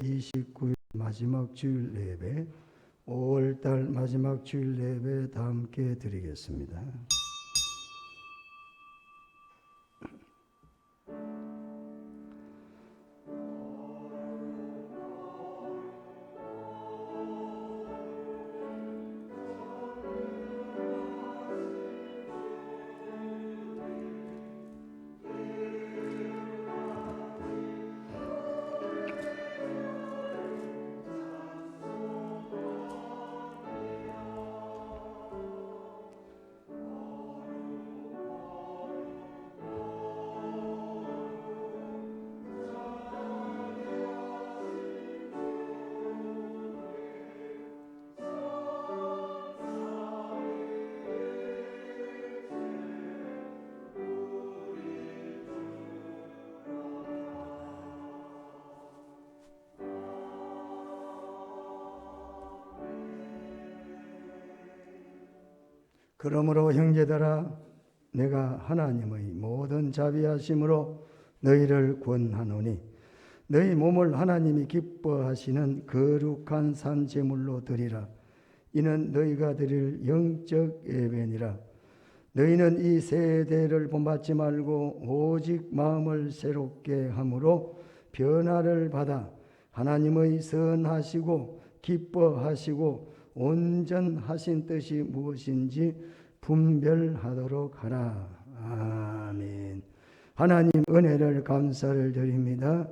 29일 마지막 주일 예배, 5월달 마지막 주일 예배 다 함께 드리겠습니다. 그러므로 형제들아, 내가 하나님의 모든 자비하심으로 너희를 권하노니 너희 몸을 하나님이 기뻐하시는 거룩한 산 제물로 드리라. 이는 너희가 드릴 영적 예배니라. 너희는 이 세대를 본받지 말고 오직 마음을 새롭게 함으로 변화를 받아 하나님의 선하시고 기뻐하시고 온전하신 뜻이 무엇인지 분별하도록 하라. 아멘. 하나님 은혜를 감사를 드립니다.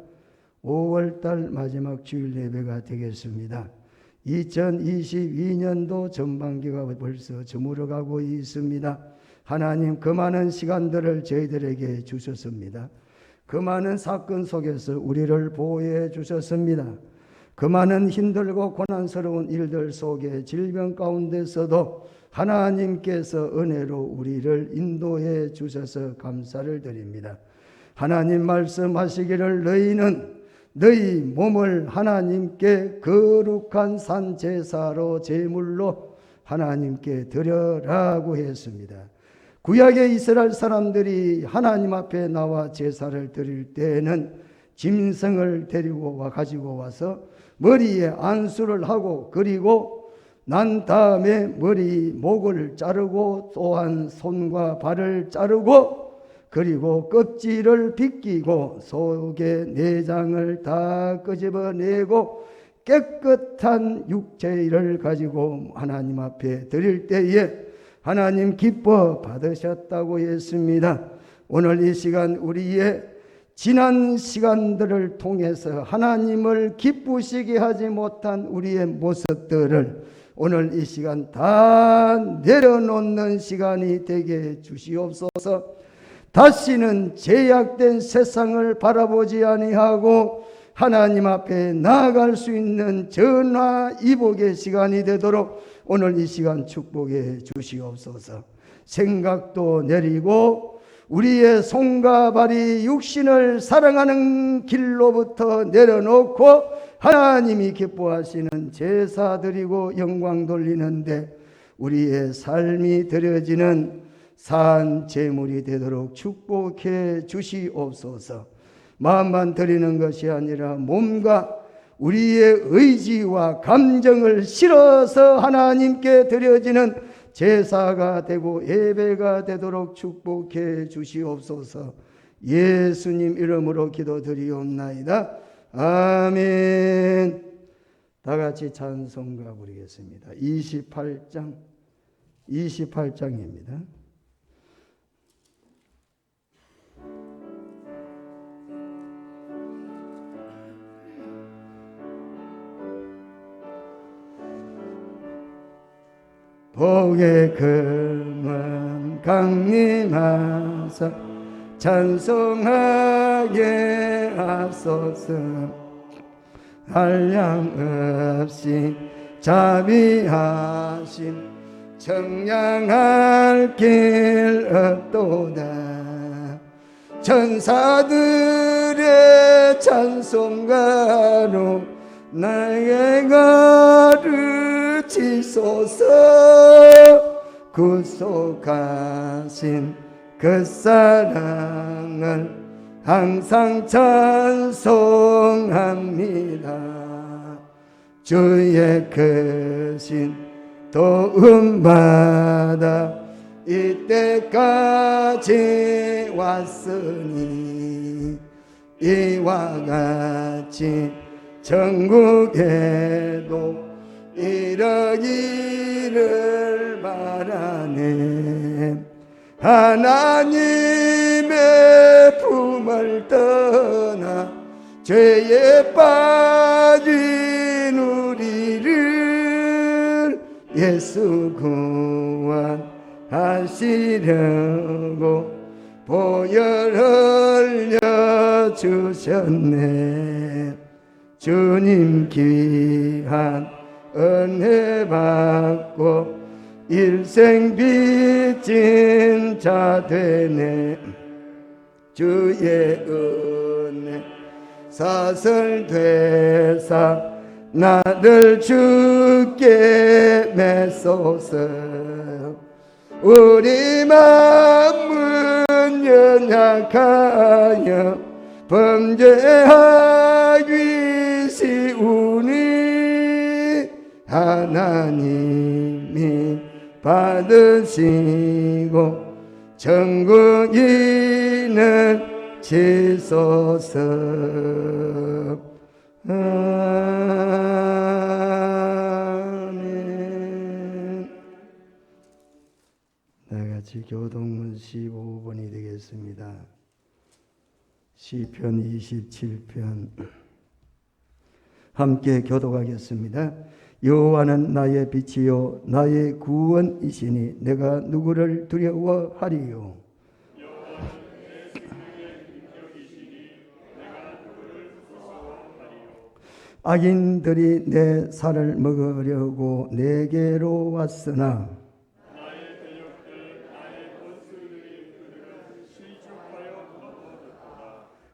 5월달 마지막 주일 예배가 되겠습니다. 2022년도 전반기가 벌써 저물어가고 있습니다. 하나님 그 많은 시간들을 저희들에게 주셨습니다. 그 많은 사건 속에서 우리를 보호해 주셨습니다. 그 많은 힘들고 고난스러운 일들 속에 질병 가운데서도 하나님께서 은혜로 우리를 인도해 주셔서 감사를 드립니다. 하나님 말씀하시기를 너희는 너희 몸을 하나님께 거룩한 산 제사로 제물로 하나님께 드려라고 했습니다. 구약의 이스라엘 사람들이 하나님 앞에 나와 제사를 드릴 때에는 짐승을 데리고 가지고 와서 머리에 안수를 하고 그리고 난 다음에 목을 자르고 또한 손과 발을 자르고 그리고 껍질을 벗기고 속의 내장을 다 끄집어내고 깨끗한 육체를 가지고 하나님 앞에 드릴 때에 하나님 기뻐 받으셨다고 했습니다. 오늘 이 시간 우리의 지난 시간들을 통해서 하나님을 기쁘시게 하지 못한 우리의 모습들을 오늘 이 시간 다 내려놓는 시간이 되게 주시옵소서. 다시는 제약된 세상을 바라보지 아니하고 하나님 앞에 나아갈 수 있는 전화위복의 시간이 되도록 오늘 이 시간 축복해 주시옵소서. 생각도 내리고 우리의 손과 발이 육신을 사랑하는 길로부터 내려놓고 하나님이 기뻐하시는 제사 드리고 영광 돌리는데 우리의 삶이 드려지는 산 제물이 되도록 축복해 주시옵소서. 마음만 드리는 것이 아니라 몸과 우리의 의지와 감정을 실어서 하나님께 드려지는 제사가 되고 예배가 되도록 축복해 주시옵소서. 예수님 이름으로 기도드리옵나이다. 아멘. 다 같이 찬송가 부르겠습니다. 28장입니다. 복의 금은 강림하사 찬송하게 하소서. 한량 없이 자비하신 청량할 길 없도다. 천사들의 찬송가로 나에게 가르치소서. 구속하신 그 사랑을 항상 찬송합니다. 주의 크신 도움받아 이때까지 왔으니 이와 같이 천국에도 이르기를 바라네. 하나님의 품을 떠나 죄에 빠진 우리를 예수 구원하시려고 보혈 흘려 주셨네. 주님 귀한 은혜 받고 일생 빚진 자 되네. 주의 은혜 사슬되사 나를 주께 메소서. 우리 마음은 연약하여 범죄하기 쉬우니 하나님이 받으시고 천국인을 지소서. 아멘. 나같이 교동문 15번이 되겠습니다. 시편 27편 함께 교독하겠습니다. 여호와는 나의 빛이요 나의 구원이시니 내가 누구를 두려워하리요. 악인들이 내 살을 먹으려고 내게로 왔으나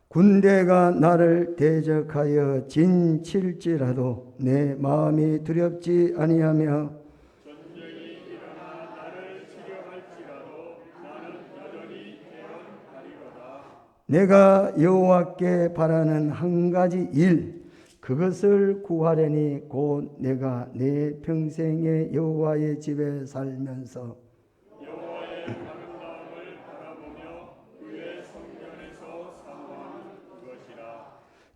군대가 나를 대적하여 진칠지라도 내 마음이 두렵지 아니하며 내가 여호와께 바라는 한 가지 일 그것을 구하려니 곧 내가 내 평생에 여호와의 집에 살면서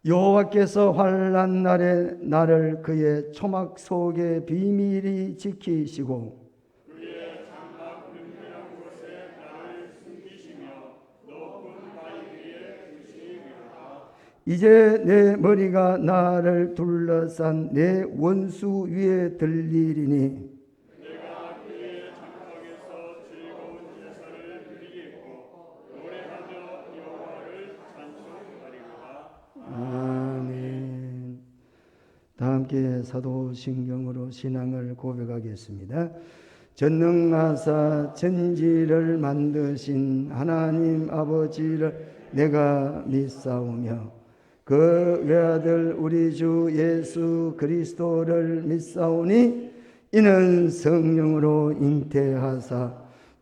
여호와께서 환난 날에 나를 그의 초막 속에 비밀히 지키시고 그의 장막 은밀한 곳에 나를 숨기시며 높은 바위 위에 두시리로다. 이제 내 머리가 나를 둘러싼 내 원수 위에 들리리니 내가 그의 장막에서 즐거운 제사를 드리겠고 노래하며 여호와를 찬송하리로다. 아멘. 다 함께 사도신경으로 신앙을 고백하겠습니다. 전능하사 천지를 만드신 하나님 아버지를 내가 믿사오며 그 외아들 우리 주 예수 그리스도를 믿사오니 이는 성령으로 잉태하사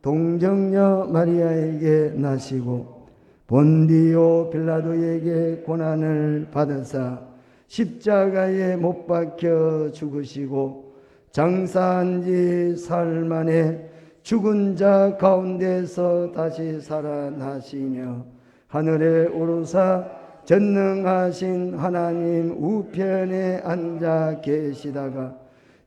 동정녀 마리아에게 나시고 본디오 빌라도에게 고난을 받으사 십자가에 못 박혀 죽으시고 장사한 지 사흘 만에 죽은 자 가운데서 다시 살아나시며 하늘에 오르사 전능하신 하나님 우편에 앉아 계시다가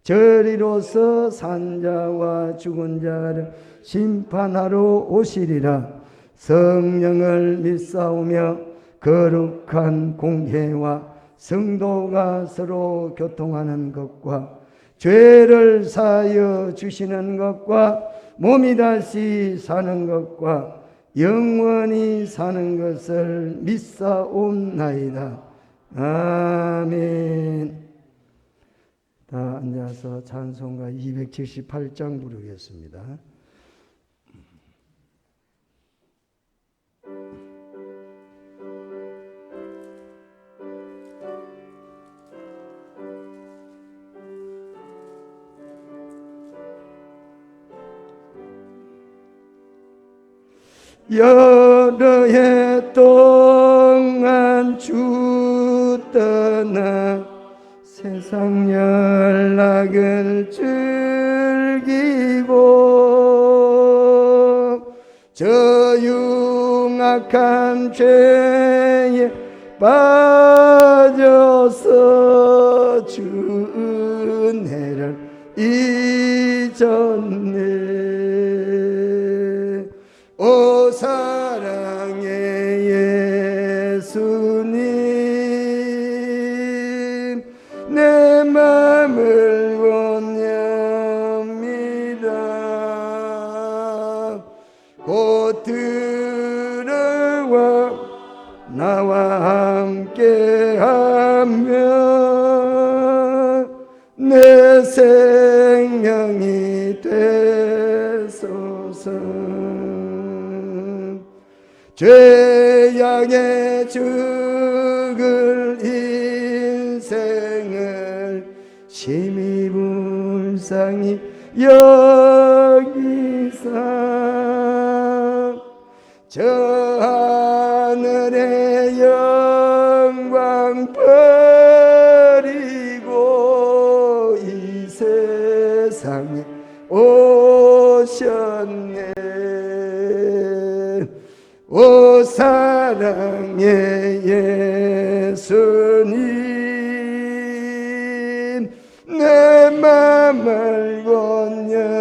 저리로서 산자와 죽은 자를 심판하러 오시리라. 성령을 믿사오며 거룩한 공회와 성도가 서로 교통하는 것과 죄를 사하여 주시는 것과 몸이 다시 사는 것과 영원히 사는 것을 믿사옵나이다. 아멘. 다 앉아서 찬송가 278장 부르겠습니다. 여러 해 동안 주 떠나 세상 연락을 즐기고 저 흉악한 죄에 빠져서 주 은혜를 잊었네. 오 사랑의 예수님, 내 맘을 원합니다. 곧 들어와 나와 함께하며 내 생명이 되소서. 죄악에 죽을 인생을 심히 불쌍히 여기사 저 하늘의 영광 버리고 이 세상에 오셨네. 오 사랑의 예수님, 내 맘을 원합니다.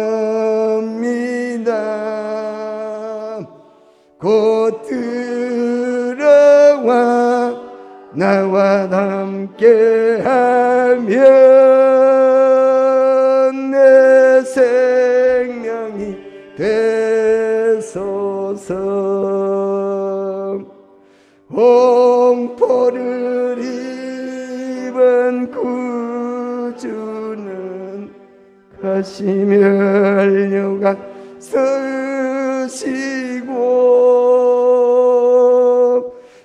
곧 들어와 나와 함께하면 내 생명이 되소서. 홍포를 입은 구주는 가시면류관 쓰시고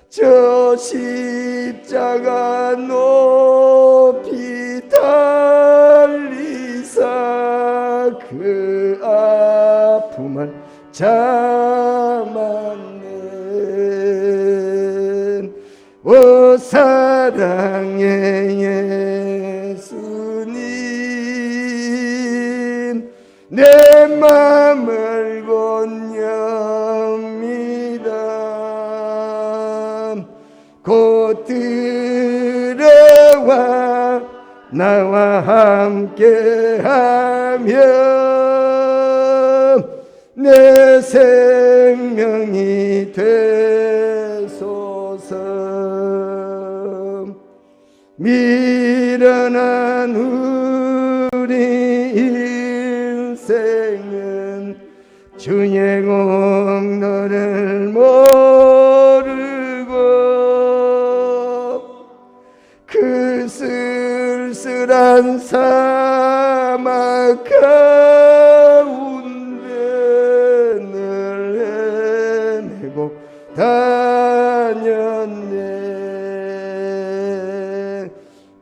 저 십자가 높이 달리사 그 아픔을 참았네. 오 사랑의 예수님, 내 맘을 원합니다. 곧 들어와 나와 함께하며 내 생명이 되소서. 미련한 우리 인생은 주의 공로를 모르고 그 쓸쓸한 사막 가운데 늘 헤매고 다녔네.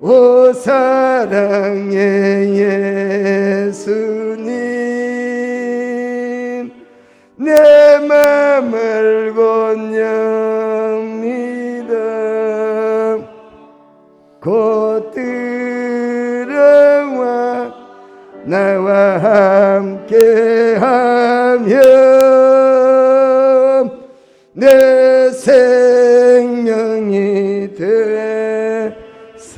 오 사랑의 예수님, 내 맘을 원합니다. 곧 들어와 나와 함께하며 내 생명이 되소서.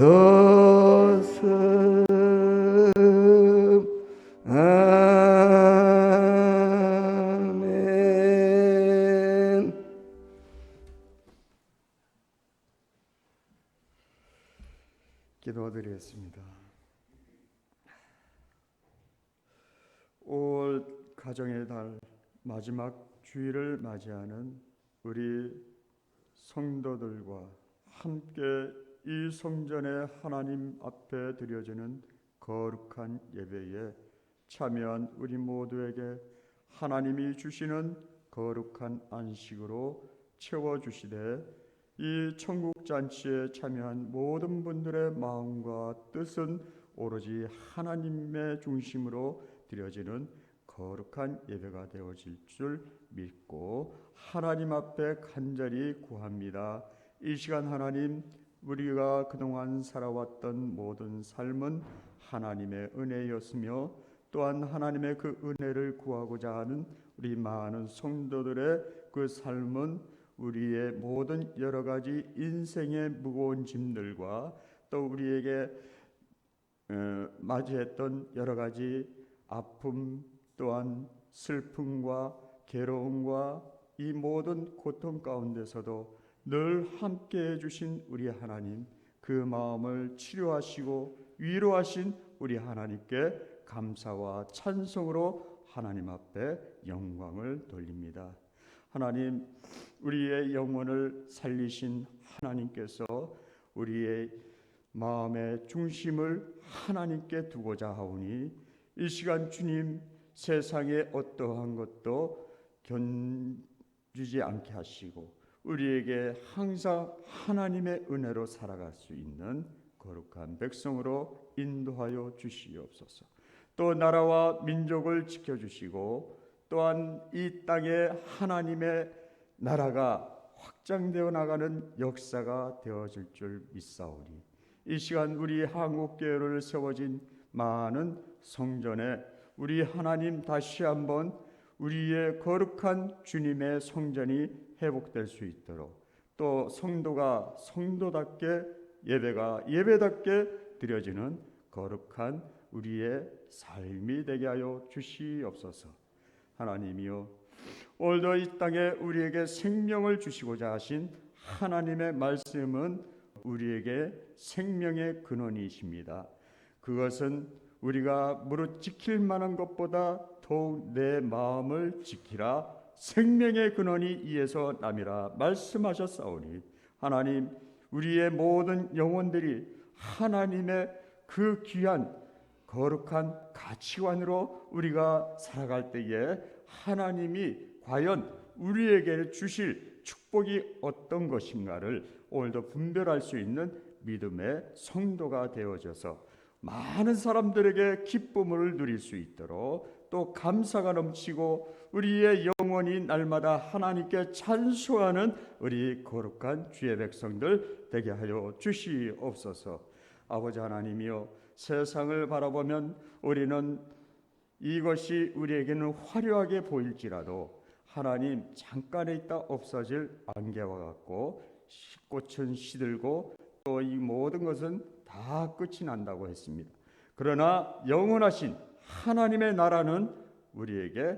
아멘. 기도드리겠습니다. 5월 가정의 달 마지막 주일을 맞이하는 우리 성도들과 함께 이 성전의 하나님 앞에 드려지는 거룩한 예배에 참여한 우리 모두에게 하나님이 주시는 거룩한 안식으로 채워주시되 이 천국 잔치에 참여한 모든 분들의 마음과 뜻은 오로지 하나님의 중심으로 드려지는 거룩한 예배가 되어질 줄 믿고 하나님 앞에 간절히 구합니다. 이 시간 하나님 우리가 그동안 살아왔던 모든 삶은 하나님의 은혜였으며 또한 하나님의 그 은혜를 구하고자 하는 우리 많은 성도들의 그 삶은 우리의 모든 여러 가지 인생의 무거운 짐들과 또 우리에게 맞이했던 여러 가지 아픔 또한 슬픔과 괴로움과 이 모든 고통 가운데서도 늘 함께 해주신 우리 하나님, 그 마음을 치료하시고 위로하신 우리 하나님께 감사와 찬송으로 하나님 앞에 영광을 돌립니다. 하나님, 우리의 영혼을 살리신 하나님께서 우리의 마음의 중심을 하나님께 두고자 하오니 이 시간 주님, 세상의 어떠한 것도 견주지 않게 하시고 우리에게 항상 하나님의 은혜로 살아갈 수 있는 거룩한 백성으로 인도하여 주시옵소서. 또 나라와 민족을 지켜주시고 또한 이 땅에 하나님의 나라가 확장되어 나가는 역사가 되어질 줄 믿사오니 이 시간 우리 한국교회를 세워진 많은 성전에 우리 하나님 다시 한번 우리의 거룩한 주님의 성전이 회복될 수 있도록 또 성도가 성도답게 예배가 예배답게 드려지는 거룩한 우리의 삶이 되게 하여 주시옵소서. 하나님이여, 오늘도 이 땅에 우리에게 생명을 주시고자 하신 하나님의 말씀은 우리에게 생명의 근원이십니다. 그것은 우리가 무릇 지킬 만한 것보다 더욱 내 마음을 지키라, 생명의 근원이 이에서 남이라 말씀하셨사오니 하나님, 우리의 모든 영혼들이 하나님의 그 귀한 거룩한 가치관으로 우리가 살아갈 때에 하나님이 과연 우리에게 주실 축복이 어떤 것인가를 오늘도 분별할 수 있는 믿음의 성도가 되어져서 많은 사람들에게 기쁨을 누릴 수 있도록 또 감사가 넘치고 우리의 영혼이 날마다 하나님께 찬송하는 우리 거룩한 주의 백성들 되게 하여 주시옵소서. 아버지 하나님이여, 세상을 바라보면 우리는 이것이 우리에게는 화려하게 보일지라도 하나님, 잠깐에 있다 없어질 안개와 같고 꽃은 시들고 또 이 모든 것은 다 끝이 난다고 했습니다. 그러나 영원하신 하나님의 나라는 우리에게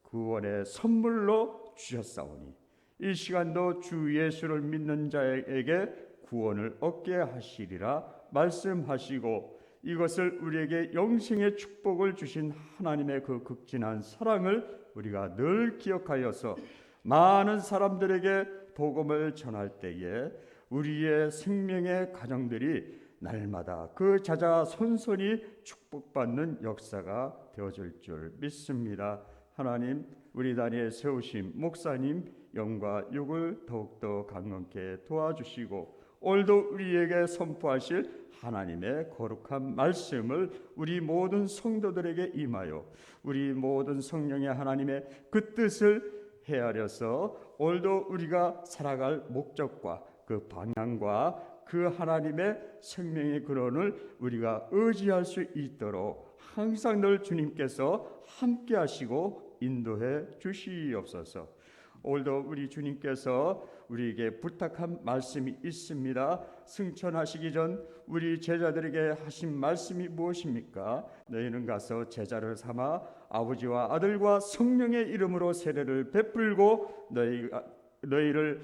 구원의 선물로 주셨사오니 이 시간도 주 예수를 믿는 자에게 구원을 얻게 하시리라 말씀하시고 이것을 우리에게 영생의 축복을 주신 하나님의 그 극진한 사랑을 우리가 늘 기억하여서 많은 사람들에게 복음을 전할 때에 우리의 생명의 가정들이 날마다 그 자자손손이 축복받는 역사가 되어질 줄 믿습니다. 하나님, 우리 단위에 세우신 목사님 영과 육을 더욱더 강건케 도와주시고 오늘도 우리에게 선포하실 하나님의 거룩한 말씀을 우리 모든 성도들에게 임하여 우리 모든 성령의 하나님의 그 뜻을 헤아려서 오늘도 우리가 살아갈 목적과 그 방향과 그 하나님의 생명의 근원을 우리가 의지할 수 있도록 항상 늘 주님께서 함께 하시고 인도해 주시옵소서. 오늘도 우리 주님께서 우리에게 부탁한 말씀이 있습니다. 승천하시기 전 우리 제자들에게 하신 말씀이 무엇입니까? 너희는 가서 제자를 삼아 아버지와 아들과 성령의 이름으로 세례를 베풀고 너희를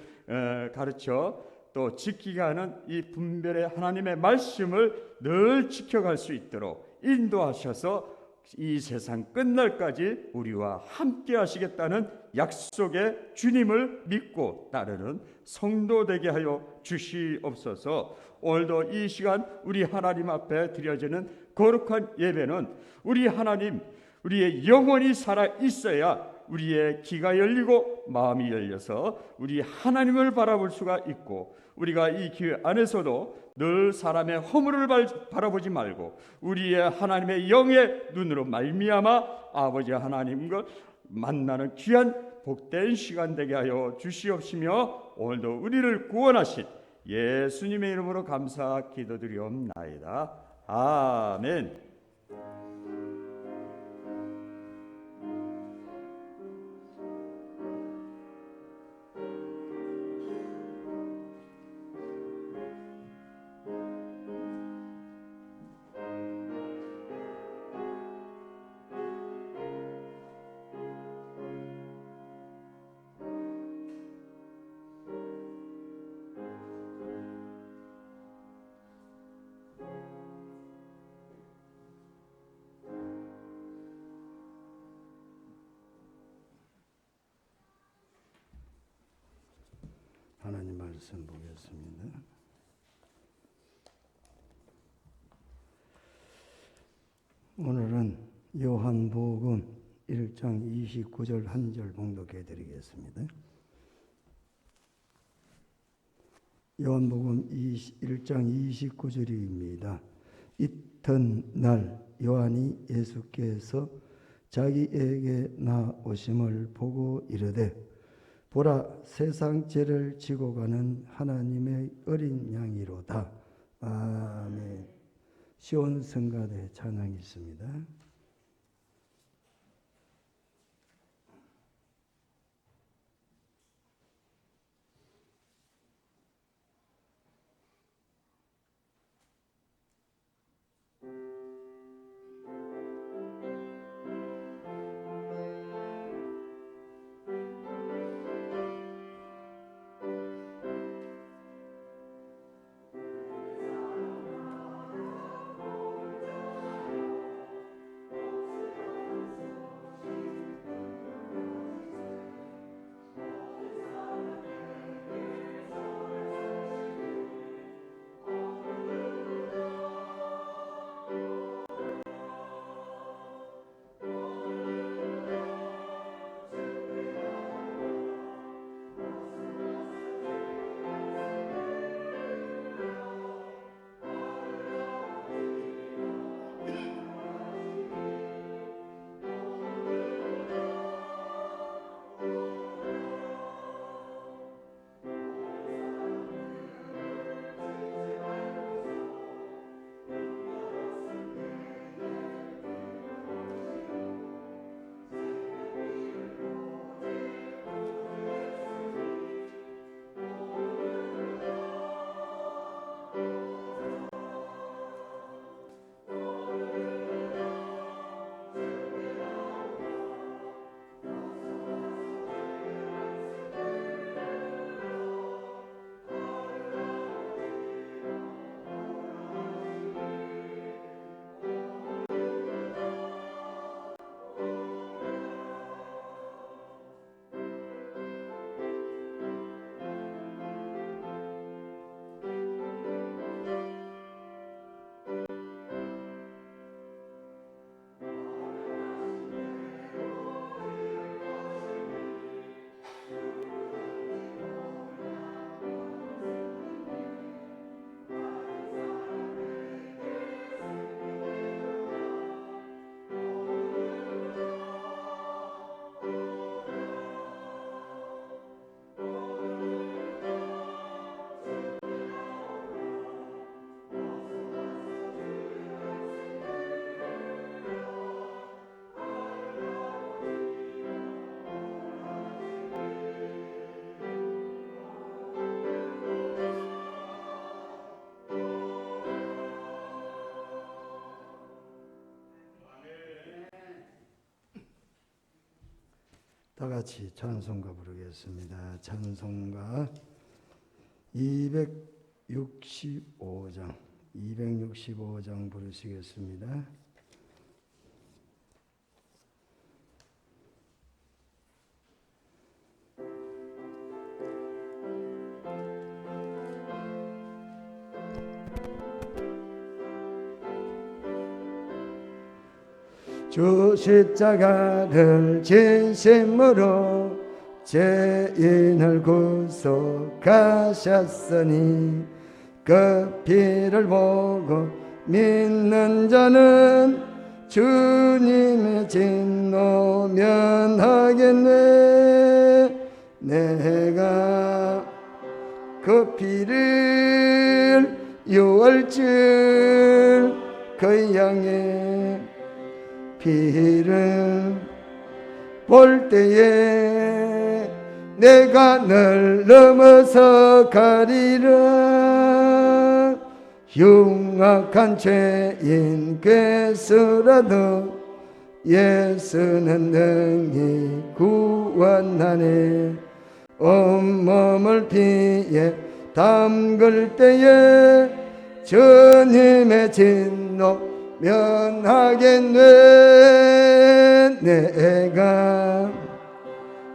가르쳐 또 지키게 하는 이 분별의 하나님의 말씀을 늘 지켜갈 수 있도록 인도하셔서 이 세상 끝날까지 우리와 함께 하시겠다는 약속의 주님을 믿고 따르는 성도 되게 하여 주시옵소서. 오늘도 이 시간 우리 하나님 앞에 드려지는 거룩한 예배는 우리 하나님, 우리의 영혼이 살아 있어야 우리의 귀가 열리고 마음이 열려서 우리 하나님을 바라볼 수가 있고 우리가 이 기회 안에서도 늘 사람의 허물을 바라보지 말고 우리의 하나님의 영의 눈으로 말미암아 아버지 하나님과 만나는 귀한 복된 시간 되게 하여 주시옵시며 오늘도 우리를 구원하신 예수님의 이름으로 감사 기도드리옵나이다. 아멘. 하나님 말씀 보겠습니다. 오늘은 요한복음 1장 29절 한 절 봉독해 드리겠습니다. 요한복음 1장 29절입니다. 이튿날 요한이 예수께서 자기에게 나오심을 보고 이르되 보라, 세상 죄를 지고 가는 하나님의 어린 양이로다. 아멘. 시온 성가대 찬양이 있습니다. 다 같이 찬송가 부르겠습니다. 찬송가 265장 부르시겠습니다. 주 십자가를 지심으로 죄인을 구속하셨으니 그 피를 보고 믿는 자는 주님의 진노 면하겠네. 내가 그 피를 유월절 그 양의 피를 볼 때에 내가 널 넘어서 가리라. 흉악한 죄인께서라도 예수는 능히 구원하네. 온몸을 피에 담글 때에 주님의 진노 면하겠네. 내가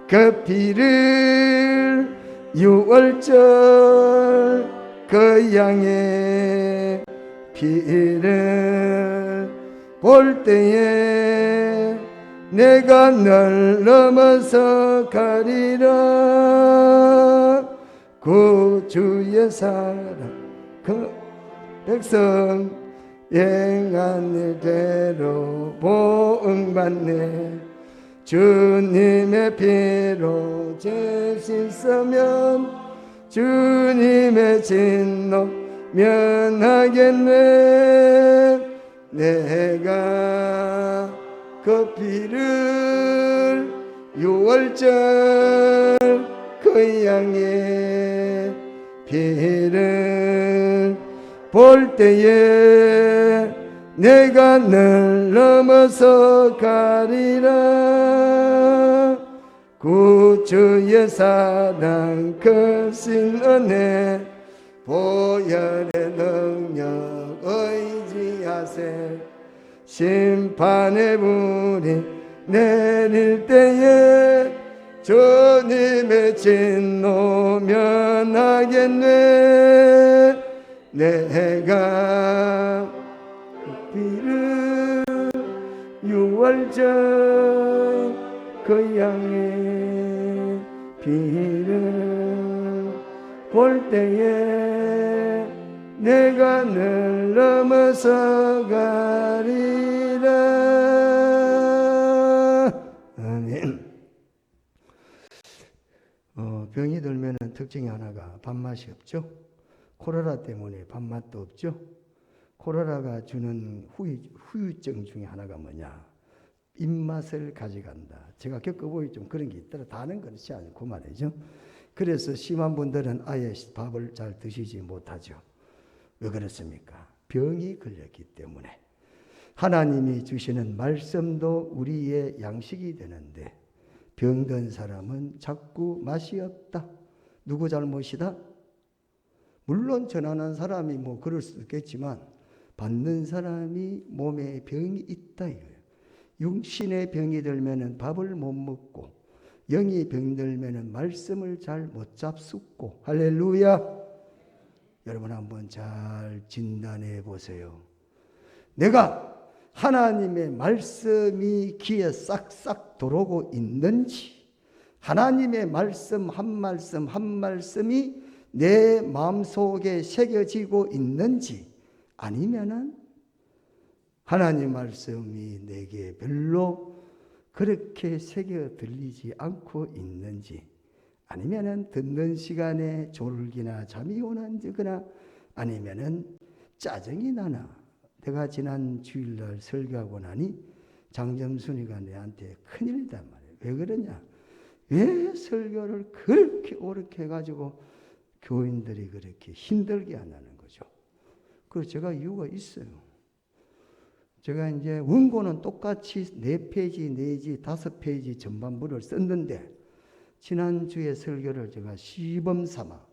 그 피를 유월절 그 양의 피를 볼 때에 내가 널 넘어서 가리라. 구주의 사랑 그 백성 행한 일대로 보응받네. 주님의 피로 죄 씻으면 주님의 진노 면하겠네. 내가 그 피를 유월절 그 양의 피를 볼 때에 내가 널 넘어서 가리라. 구주의 사랑 크신 은혜 보혈의 능력 의지하세. 심판의 불이 내릴 때에 주님의 진노 면하겠네. 내가 그 피를 유월절 그 양의 피를 볼 때에 내가 늘 넘어서 가리라. 아멘. 병이 들면 특징이 하나가 밥맛이 없죠. 코로나 때문에 밥맛도 없죠. 코로나가 주는 후유증 중에 하나가 뭐냐? 입맛을 가져간다. 제가 겪어보니 좀 그런 게 있더라. 다는 그렇지 않고 말이죠. 그래서 심한 분들은 아예 밥을 잘 드시지 못하죠. 왜 그렇습니까? 병이 걸렸기 때문에. 하나님이 주시는 말씀도 우리의 양식이 되는데 병든 사람은 자꾸 맛이 없다. 누구 잘못이다? 물론 전하는 사람이 뭐 그럴 수도 있겠지만 받는 사람이 몸에 병이 있다 이거예요. 육신의 병이 들면은 밥을 못 먹고 영이 병들면은 말씀을 잘 못 잡숫고. 할렐루야. 여러분 한번 잘 진단해 보세요. 내가 하나님의 말씀이 귀에 싹싹 들어오고 있는지, 하나님의 말씀 한 말씀 한 말씀이 내 마음속에 새겨지고 있는지, 아니면은 하나님 말씀이 내게 별로 그렇게 새겨 들리지 않고 있는지, 아니면은 듣는 시간에 졸기나 잠이 오는지거나 아니면은 짜증이 나나. 내가 지난 주일날 설교하고 나니 장점순이가 내한테 큰일이단 말이에요. 왜 그러냐? 왜 설교를 그렇게 옳게 해가지고 교인들이 그렇게 힘들게 한다는 거죠. 그래서 제가 이유가 있어요. 제가 이제 원고는 똑같이 4페이지 내지 5페이지 전반부를 썼는데 지난주에 설교를 제가 시범 삼아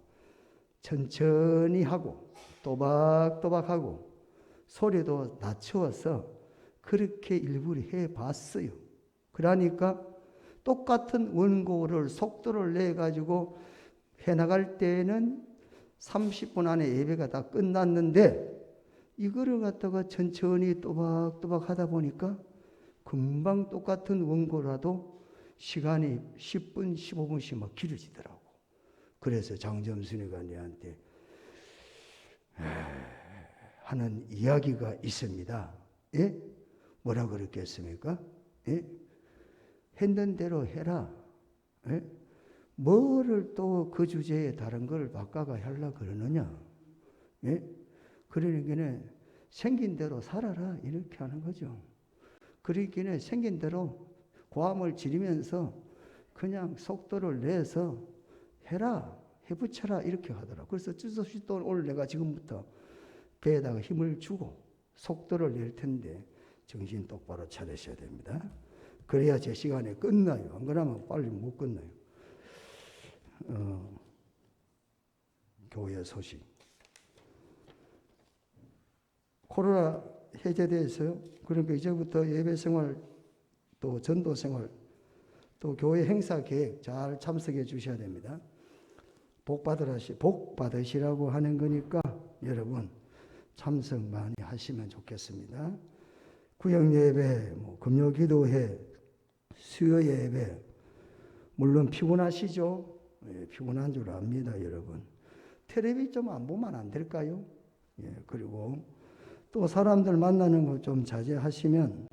천천히 하고 또박또박하고 소리도 낮추어서 그렇게 일부러 해봤어요. 그러니까 똑같은 원고를 속도를 내가지고 해나갈 때에는 30분 안에 예배가 다 끝났는데 이거를 갖다가 천천히 또박또박 하다 보니까 금방 똑같은 원고라도 시간이 10분, 15분씩 막 길어지더라고. 그래서 장점순이가 내한테 하는 이야기가 있습니다. 예? 뭐라 그랬겠습니까? 예? 했는 대로 해라. 예? 뭐를 또 그 주제에 다른 걸 바꿔가 하려고 그러느냐? 예? 그러니까 생긴 대로 살아라 이렇게 하는 거죠. 그러니까 생긴 대로 고함을 지르면서 그냥 속도를 내서 해라, 해붙여라 이렇게 하더라. 그래서 어쩔 수 없이 또 오늘 내가 지금부터 배에다가 힘을 주고 속도를 낼 텐데 정신 똑바로 차리셔야 됩니다. 그래야 제 시간에 끝나요. 안 그러면 빨리 못 끝나요. 교회 소식. 코로나 해제돼서요. 그러니까 이제부터 예배 생활, 또 전도 생활, 또 교회 행사 계획 잘 참석해 주셔야 됩니다. 복 받으시라고 하는 거니까 여러분 참석 많이 하시면 좋겠습니다. 구역 예배, 금요 기도회, 수요 예배, 물론 피곤하시죠? 예, 피곤한 줄 압니다, 여러분. 텔레비 좀 안 보면 안 될까요? 예, 그리고 또 사람들 만나는 거 좀 자제하시면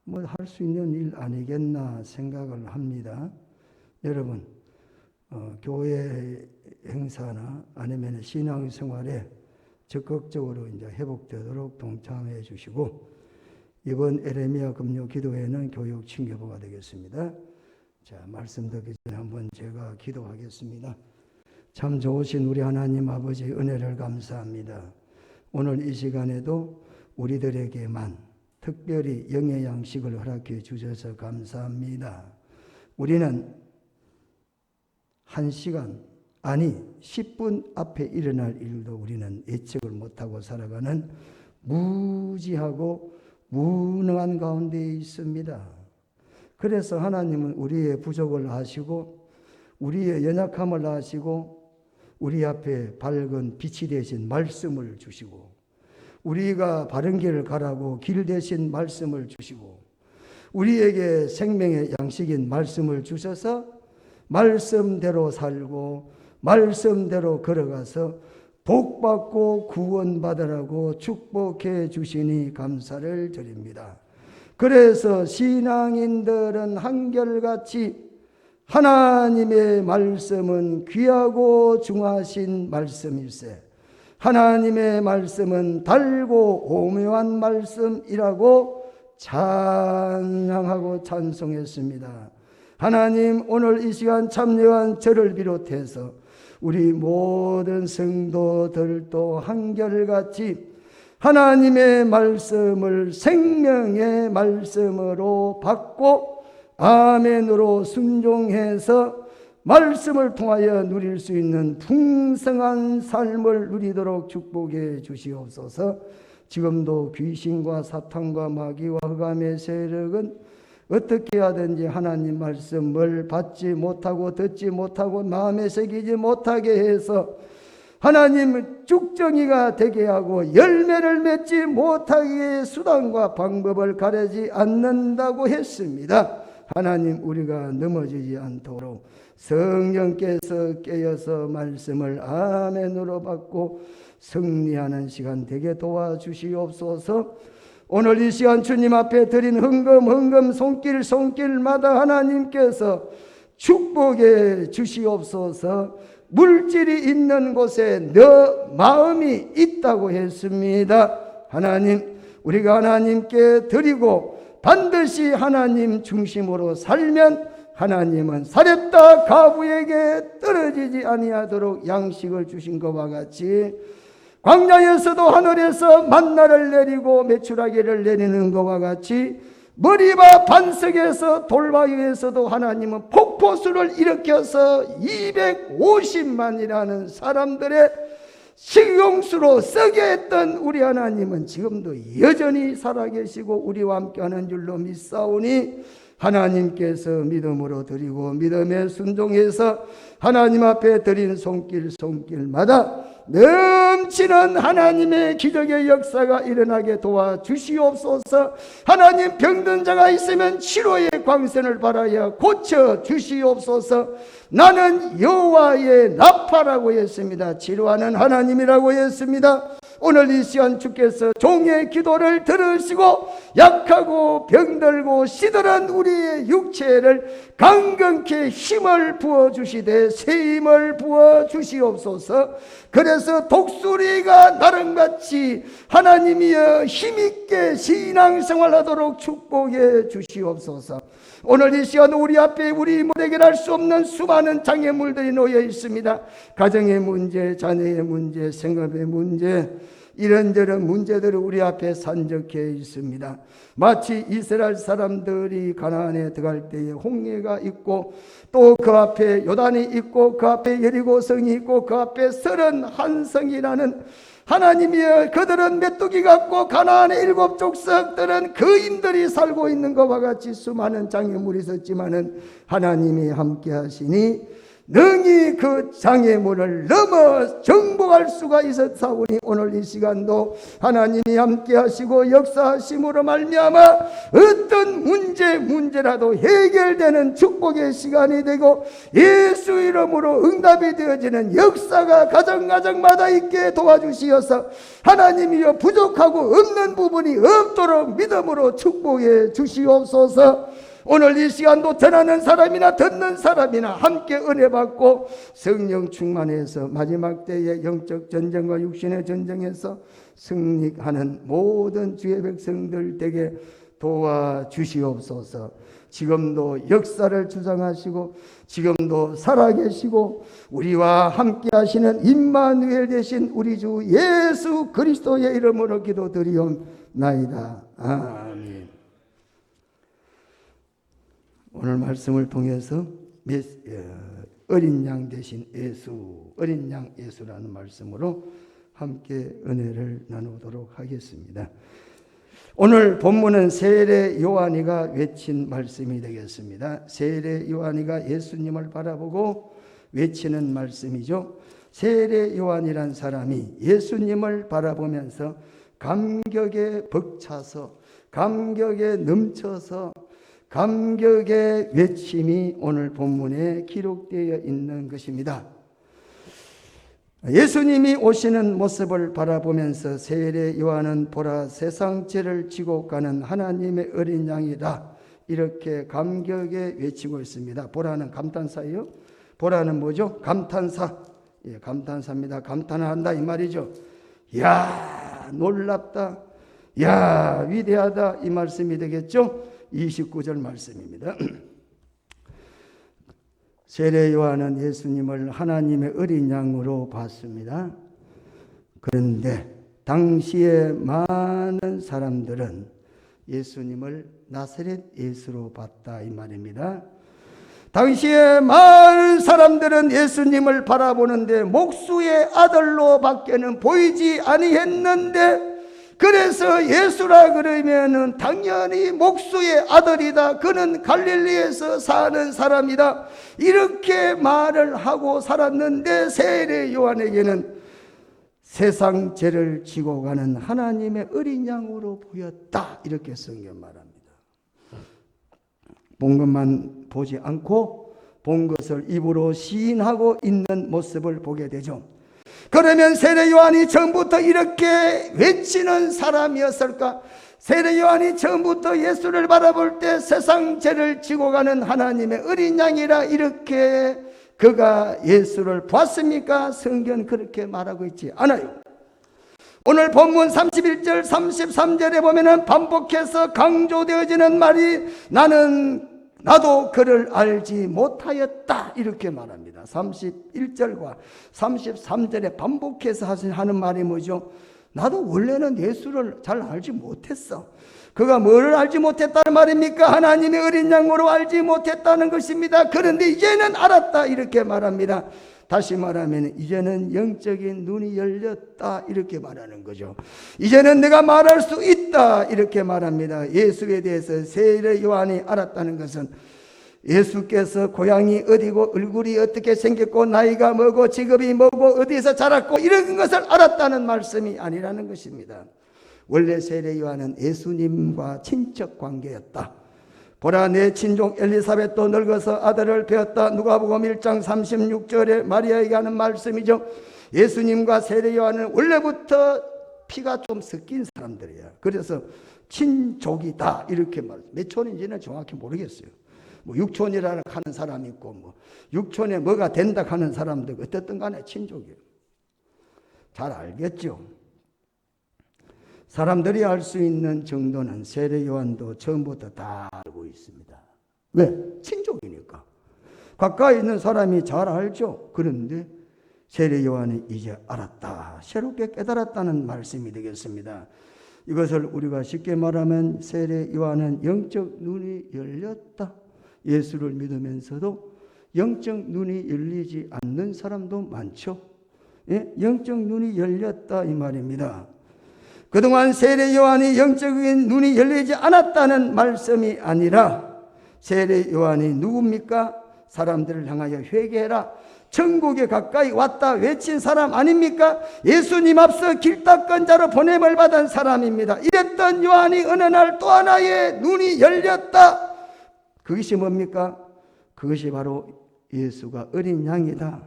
뭐 할 수 있는 일 아니겠나 생각을 합니다. 여러분, 교회 행사나 아니면 신앙생활에 적극적으로 이제 회복되도록 동참해 주시고, 이번 에레미야 금요 기도회는 교육 친교부가 되겠습니다. 자, 말씀 듣기 전에 한번 제가 기도하겠습니다. 참 좋으신 우리 하나님 아버지 은혜를 감사합니다. 오늘 이 시간에도 우리들에게만 특별히 영의 양식을 허락해 주셔서 감사합니다. 우리는 1시간, 아니 10분 앞에 일어날 일도 우리는 예측을 못하고 살아가는 무지하고 무능한 가운데 있습니다. 그래서 하나님은 우리의 부족을 아시고 우리의 연약함을 아시고 우리 앞에 밝은 빛이 되신 말씀을 주시고 우리가 바른 길을 가라고 길 대신 말씀을 주시고 우리에게 생명의 양식인 말씀을 주셔서 말씀대로 살고 말씀대로 걸어가서 복받고 구원받으라고 축복해 주시니 감사를 드립니다. 그래서 신앙인들은 한결같이 하나님의 말씀은 귀하고 중하신 말씀일세 하나님의 말씀은 달고 오묘한 말씀이라고 찬양하고 찬송했습니다. 하나님, 오늘 이 시간 참여한 저를 비롯해서 우리 모든 성도들도 한결같이 하나님의 말씀을 생명의 말씀으로 받고 아멘으로 순종해서 말씀을 통하여 누릴 수 있는 풍성한 삶을 누리도록 축복해 주시옵소서. 지금도 귀신과 사탄과 마귀와 흑암의 세력은 어떻게 하든지 하나님 말씀을 받지 못하고 듣지 못하고 마음에 새기지 못하게 해서 하나님 쭉정이가 되게 하고 열매를 맺지 못하게 수단과 방법을 가리지 않는다고 했습니다. 하나님, 우리가 넘어지지 않도록 성령께서 깨어서 말씀을 아멘으로 받고 승리하는 시간 되게 도와주시옵소서. 오늘 이 시간 주님 앞에 드린 헌금 손길마다 하나님께서 축복해 주시옵소서. 물질이 있는 곳에 너 마음이 있다고 했습니다. 하나님, 우리가 하나님께 드리고 반드시 하나님 중심으로 살면 하나님은 사렙다 가부에게 떨어지지 아니하도록 양식을 주신 것과 같이 광야에서도 하늘에서 만나를 내리고 메추라기를 내리는 것과 같이 머리바 반석에서 돌바위에서도 하나님은 폭포수를 일으켜서 250만이라는 사람들의 식용수로 쓰게 했던 우리 하나님은 지금도 여전히 살아계시고 우리와 함께하는 줄로 믿사오니 하나님께서 믿음으로 드리고 믿음에 순종해서 하나님 앞에 드린 손길마다 넘치는 하나님의 기적의 역사가 일어나게 도와주시옵소서. 하나님, 병든 자가 있으면 치료의 광선을 바라여 고쳐주시옵소서. 나는 여호와의 나파라고 했습니다. 치료하는 하나님이라고 했습니다. 오늘 이 시간 주께서 종의 기도를 들으시고 약하고 병들고 시들은 우리의 육체를 강건케 힘을 부어주시되 새 힘을 부어주시옵소서. 그래서 독수리가 나름같이 하나님이여 힘있게 신앙생활하도록 축복해 주시옵소서. 오늘 이 시간 우리 앞에 우리 못 해결할 수 없는 수많은 장애물들이 놓여 있습니다. 가정의 문제, 자녀의 문제, 생업의 문제, 이런저런 문제들이 우리 앞에 산적해 있습니다. 마치 이스라엘 사람들이 가나안에 들어갈 때에 홍해가 있고 또 그 앞에 요단이 있고 그 앞에 여리고성이 있고 그 앞에 31성이라는 하나님이여, 그들은 메뚜기 같고 가나안의 7 족속들은 거인들이 살고 있는 것과 같이 수많은 장애물이 있었지만은 하나님이 함께 하시니 능히 그 장애물을 넘어 정복할 수가 있었사오니 오늘 이 시간도 하나님이 함께 하시고 역사하심으로 말미암아 어떤 문제라도 해결되는 축복의 시간이 되고 예수 이름으로 응답이 되어지는 역사가 가정마다 있게 도와주시어서 하나님이여 부족하고 없는 부분이 없도록 믿음으로 축복해 주시옵소서. 오늘 이 시간도 전하는 사람이나 듣는 사람이나 함께 은혜 받고 성령 충만해서 마지막 때의 영적 전쟁과 육신의 전쟁에서 승리하는 모든 주의 백성들 되게 도와주시옵소서. 지금도 역사를 주장하시고 지금도 살아계시고 우리와 함께 하시는 임마누엘 되신 우리 주 예수 그리스도의 이름으로 기도드리옵나이다. 아멘. 오늘 말씀을 통해서 어린 양 대신 예수, 어린 양 예수라는 말씀으로 함께 은혜를 나누도록 하겠습니다. 오늘 본문은 세례 요한이가 외친 말씀이 되겠습니다. 세례 요한이가 예수님을 바라보고 외치는 말씀이죠. 세례 요한이란 사람이 예수님을 바라보면서 감격에 벅차서 감격에 넘쳐서 감격의 외침이 오늘 본문에 기록되어 있는 것입니다. 예수님이 오시는 모습을 바라보면서 세례 요한은 보라 세상 죄를 지고 가는 하나님의 어린 양이다, 이렇게 감격에 외치고 있습니다. 보라는 감탄사예요. 보라는 뭐죠? 감탄사. 예, 감탄사입니다. 감탄한다 이 말이죠. 야, 놀랍다, 야, 위대하다, 이 말씀이 되겠죠. 29절 말씀입니다. 세례 요한은 예수님을 하나님의 어린 양으로 봤습니다. 그런데 당시에 많은 사람들은 예수님을 나사렛 예수로 봤다 이 말입니다. 당시에 많은 사람들은 예수님을 바라보는데 목수의 아들로 밖에는 보이지 아니했는데, 그래서 예수라 그러면은 당연히 목수의 아들이다, 그는 갈릴리에서 사는 사람이다, 이렇게 말을 하고 살았는데 세례 요한에게는 세상 죄를 지고 가는 하나님의 어린 양으로 보였다, 이렇게 성경 말합니다. 본 것만 보지 않고 본 것을 입으로 시인하고 있는 모습을 보게 되죠. 그러면 세례 요한이 처음부터 이렇게 외치는 사람이었을까? 세례 요한이 처음부터 예수를 바라볼 때 세상 죄를 지고 가는 하나님의 어린 양이라 이렇게 그가 예수를 봤습니까? 성경은 그렇게 말하고 있지 않아요. 오늘 본문 31절 33절에 보면은 반복해서 강조되어지는 말이 나도 그를 알지 못하였다, 이렇게 말합니다. 31절과 33절에 반복해서 하는 말이 뭐죠? 나도 원래는 예수를 잘 알지 못했어. 그가 뭐를 알지 못했다는 말입니까? 하나님의 어린 양으로 알지 못했다는 것입니다. 그런데 이제는 알았다, 이렇게 말합니다. 다시 말하면 이제는 영적인 눈이 열렸다, 이렇게 말하는 거죠. 이제는 내가 말할 수 있다, 이렇게 말합니다. 예수에 대해서 세례 요한이 알았다는 것은 예수께서 고향이 어디고 얼굴이 어떻게 생겼고 나이가 뭐고 직업이 뭐고 어디서 자랐고 이런 것을 알았다는 말씀이 아니라는 것입니다. 원래 세례 요한은 예수님과 친척 관계였다. 보라, 내 친족 엘리사벳도 늙어서 아들을 배었다. 누가복음 1장 36절에 마리아에게 하는 말씀이죠. 예수님과 세례 요한은 원래부터 피가 좀 섞인 사람들이야. 그래서 친족이다 이렇게 말해요. 몇 촌인지는 정확히 모르겠어요. 뭐 6촌이라 하는 사람이 있고 뭐 6촌에 뭐가 된다 하는 사람도 어쨌든 간에 친족이에요. 잘 알겠죠? 사람들이 알 수 있는 정도는 세례 요한도 처음부터 다 알고 있습니다. 왜? 친족이니까. 가까이 있는 사람이 잘 알죠. 그런데 세례 요한이 이제 알았다, 새롭게 깨달았다는 말씀이 되겠습니다. 이것을 우리가 쉽게 말하면 세례 요한은 영적 눈이 열렸다. 예수를 믿으면서도 영적 눈이 열리지 않는 사람도 많죠. 예? 영적 눈이 열렸다 이 말입니다. 그동안 세례 요한이 영적인 눈이 열리지 않았다는 말씀이 아니라 세례 요한이 누굽니까? 사람들을 향하여 회개해라, 천국에 가까이 왔다 외친 사람 아닙니까? 예수님 앞서 길 닦은 자로 보냄을 받은 사람입니다. 이랬던 요한이 어느 날 또 하나의 눈이 열렸다. 그것이 뭡니까? 그것이 바로 예수가 어린 양이다.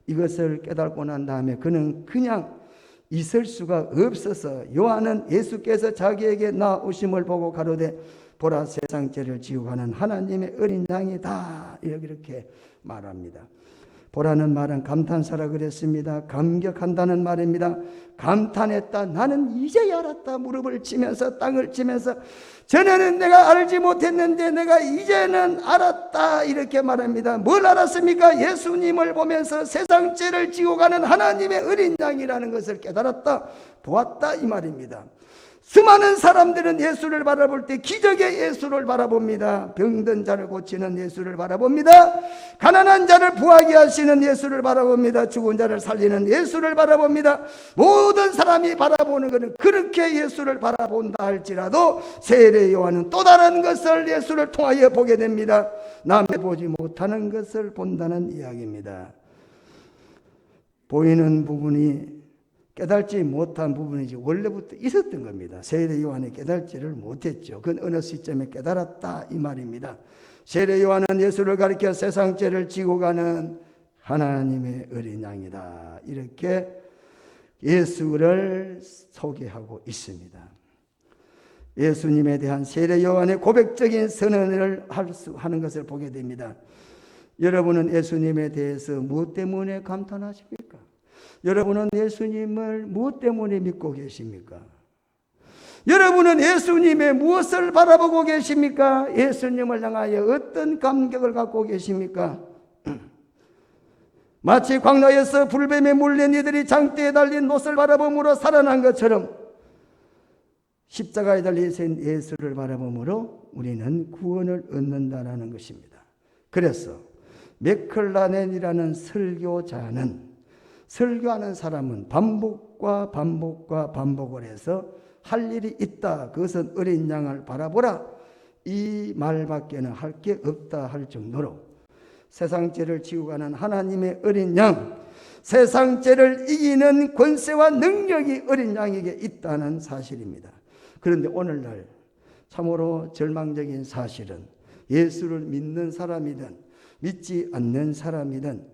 이것을 깨닫고 난 다음에 그는 그냥 있을 수가 없어서 요한은 예수께서 자기에게 나오심을 보고 가로되 보라, 세상 죄를 지고 가는 하나님의 어린 양이다, 이렇게 말합니다. 보라는 말은 감탄사라 그랬습니다. 감격한다는 말입니다. 감탄했다. 나는 이제야 알았다. 무릎을 치면서 땅을 치면서 전에는 내가 알지 못했는데 내가 이제는 알았다, 이렇게 말합니다. 뭘 알았습니까? 예수님을 보면서 세상 죄를 지고 가는 하나님의 어린 양이라는 것을 깨달았다, 보았다 이 말입니다. 수많은 사람들은 예수를 바라볼 때 기적의 예수를 바라봅니다. 병든 자를 고치는 예수를 바라봅니다. 가난한 자를 부하게 하시는 예수를 바라봅니다. 죽은 자를 살리는 예수를 바라봅니다. 모든 사람이 바라보는 것은 그렇게 예수를 바라본다 할지라도 세례 요한은 또 다른 것을 예수를 통하여 보게 됩니다. 남의 보지 못하는 것을 본다는 이야기입니다. 보이는 부분이 깨달지 못한 부분이지 원래부터 있었던 겁니다. 세례 요한이 깨달지를 못했죠. 그건 어느 시점에 깨달았다 이 말입니다. 세례 요한은 예수를 가리켜 세상 죄를 지고 가는 하나님의 어린 양이다, 이렇게 예수를 소개하고 있습니다. 예수님에 대한 세례 요한의 고백적인 선언을 하는 것을 보게 됩니다. 여러분은 예수님에 대해서 무엇 때문에 감탄하십니까? 여러분은 예수님을 무엇 때문에 믿고 계십니까? 여러분은 예수님의 무엇을 바라보고 계십니까? 예수님을 향하여 어떤 감격을 갖고 계십니까? 마치 광야에서 불뱀에 물린 이들이 장대에 달린 못을 바라봄으로 살아난 것처럼 십자가에 달린 예수를 바라봄으로 우리는 구원을 얻는다는 것입니다. 그래서 맥클라렌이라는 설교하는 사람은 반복과 반복을 해서 할 일이 있다. 그것은 어린 양을 바라보라. 이 말밖에는 할 게 없다 할 정도로 세상 죄를 지고 가는 하나님의 어린 양, 세상 죄를 이기는 권세와 능력이 어린 양에게 있다는 사실입니다. 그런데 오늘날 참으로 절망적인 사실은 예수를 믿는 사람이든 믿지 않는 사람이든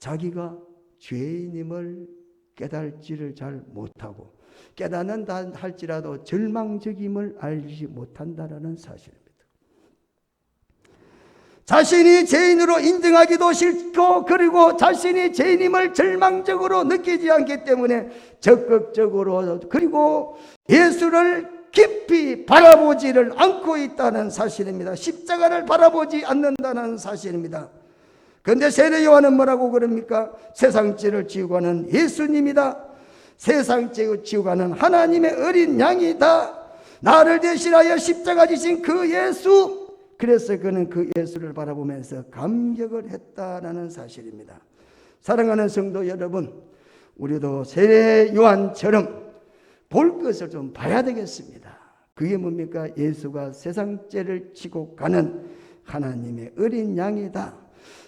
자기가 죄인임을 깨달지를 잘 못하고 깨닫는다 할지라도 절망적임을 알지 못한다라는 사실입니다. 자신이 죄인으로 인정하기도 싫고 그리고 자신이 죄인임을 절망적으로 느끼지 않기 때문에 적극적으로 그리고 예수를 깊이 바라보지를 않고 있다는 사실입니다. 십자가를 바라보지 않는다는 사실입니다. 그런데 세례 요한은 뭐라고 그럽니까? 세상 죄를 지고 가는 예수님이다. 세상 죄를 지고 가는 하나님의 어린 양이다. 나를 대신하여 십자가 지신 그 예수. 그래서 그는 그 예수를 바라보면서 감격을 했다라는 사실입니다. 사랑하는 성도 여러분, 우리도 세례 요한처럼 볼 것을 좀 봐야 되겠습니다. 그게 뭡니까? 예수가 세상 죄를 지고 가는 하나님의 어린 양이다.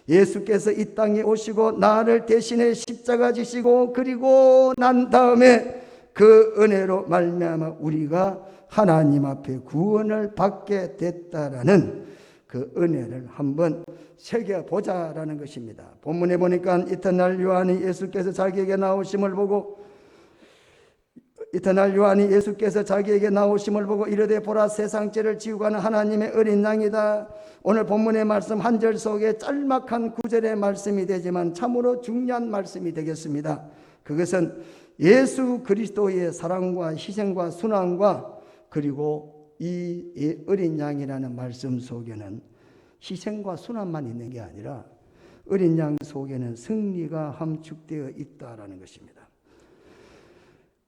예수께서 이 땅에 오시고 나를 대신해 십자가 지시고 그리고 난 다음에 그 은혜로 말미암아 우리가 하나님 앞에 구원을 받게 됐다라는 그 은혜를 한번 새겨보자라는 것입니다. 본문에 보니까 이튿날 요한이 예수께서 자기에게 나오심을 보고 이튿날 요한이 예수께서 자기에게 나오심을 보고 이르되 보라 세상 죄를 지고 가는 하나님의 어린 양이다. 오늘 본문의 말씀 한 절 속에 짤막한 구절의 말씀이 되지만 참으로 중요한 말씀이 되겠습니다. 그것은 예수 그리스도의 사랑과 희생과 순환과 그리고 이 어린 양이라는 말씀 속에는 희생과 순환만 있는 게 아니라 어린 양 속에는 승리가 함축되어 있다라는 것입니다.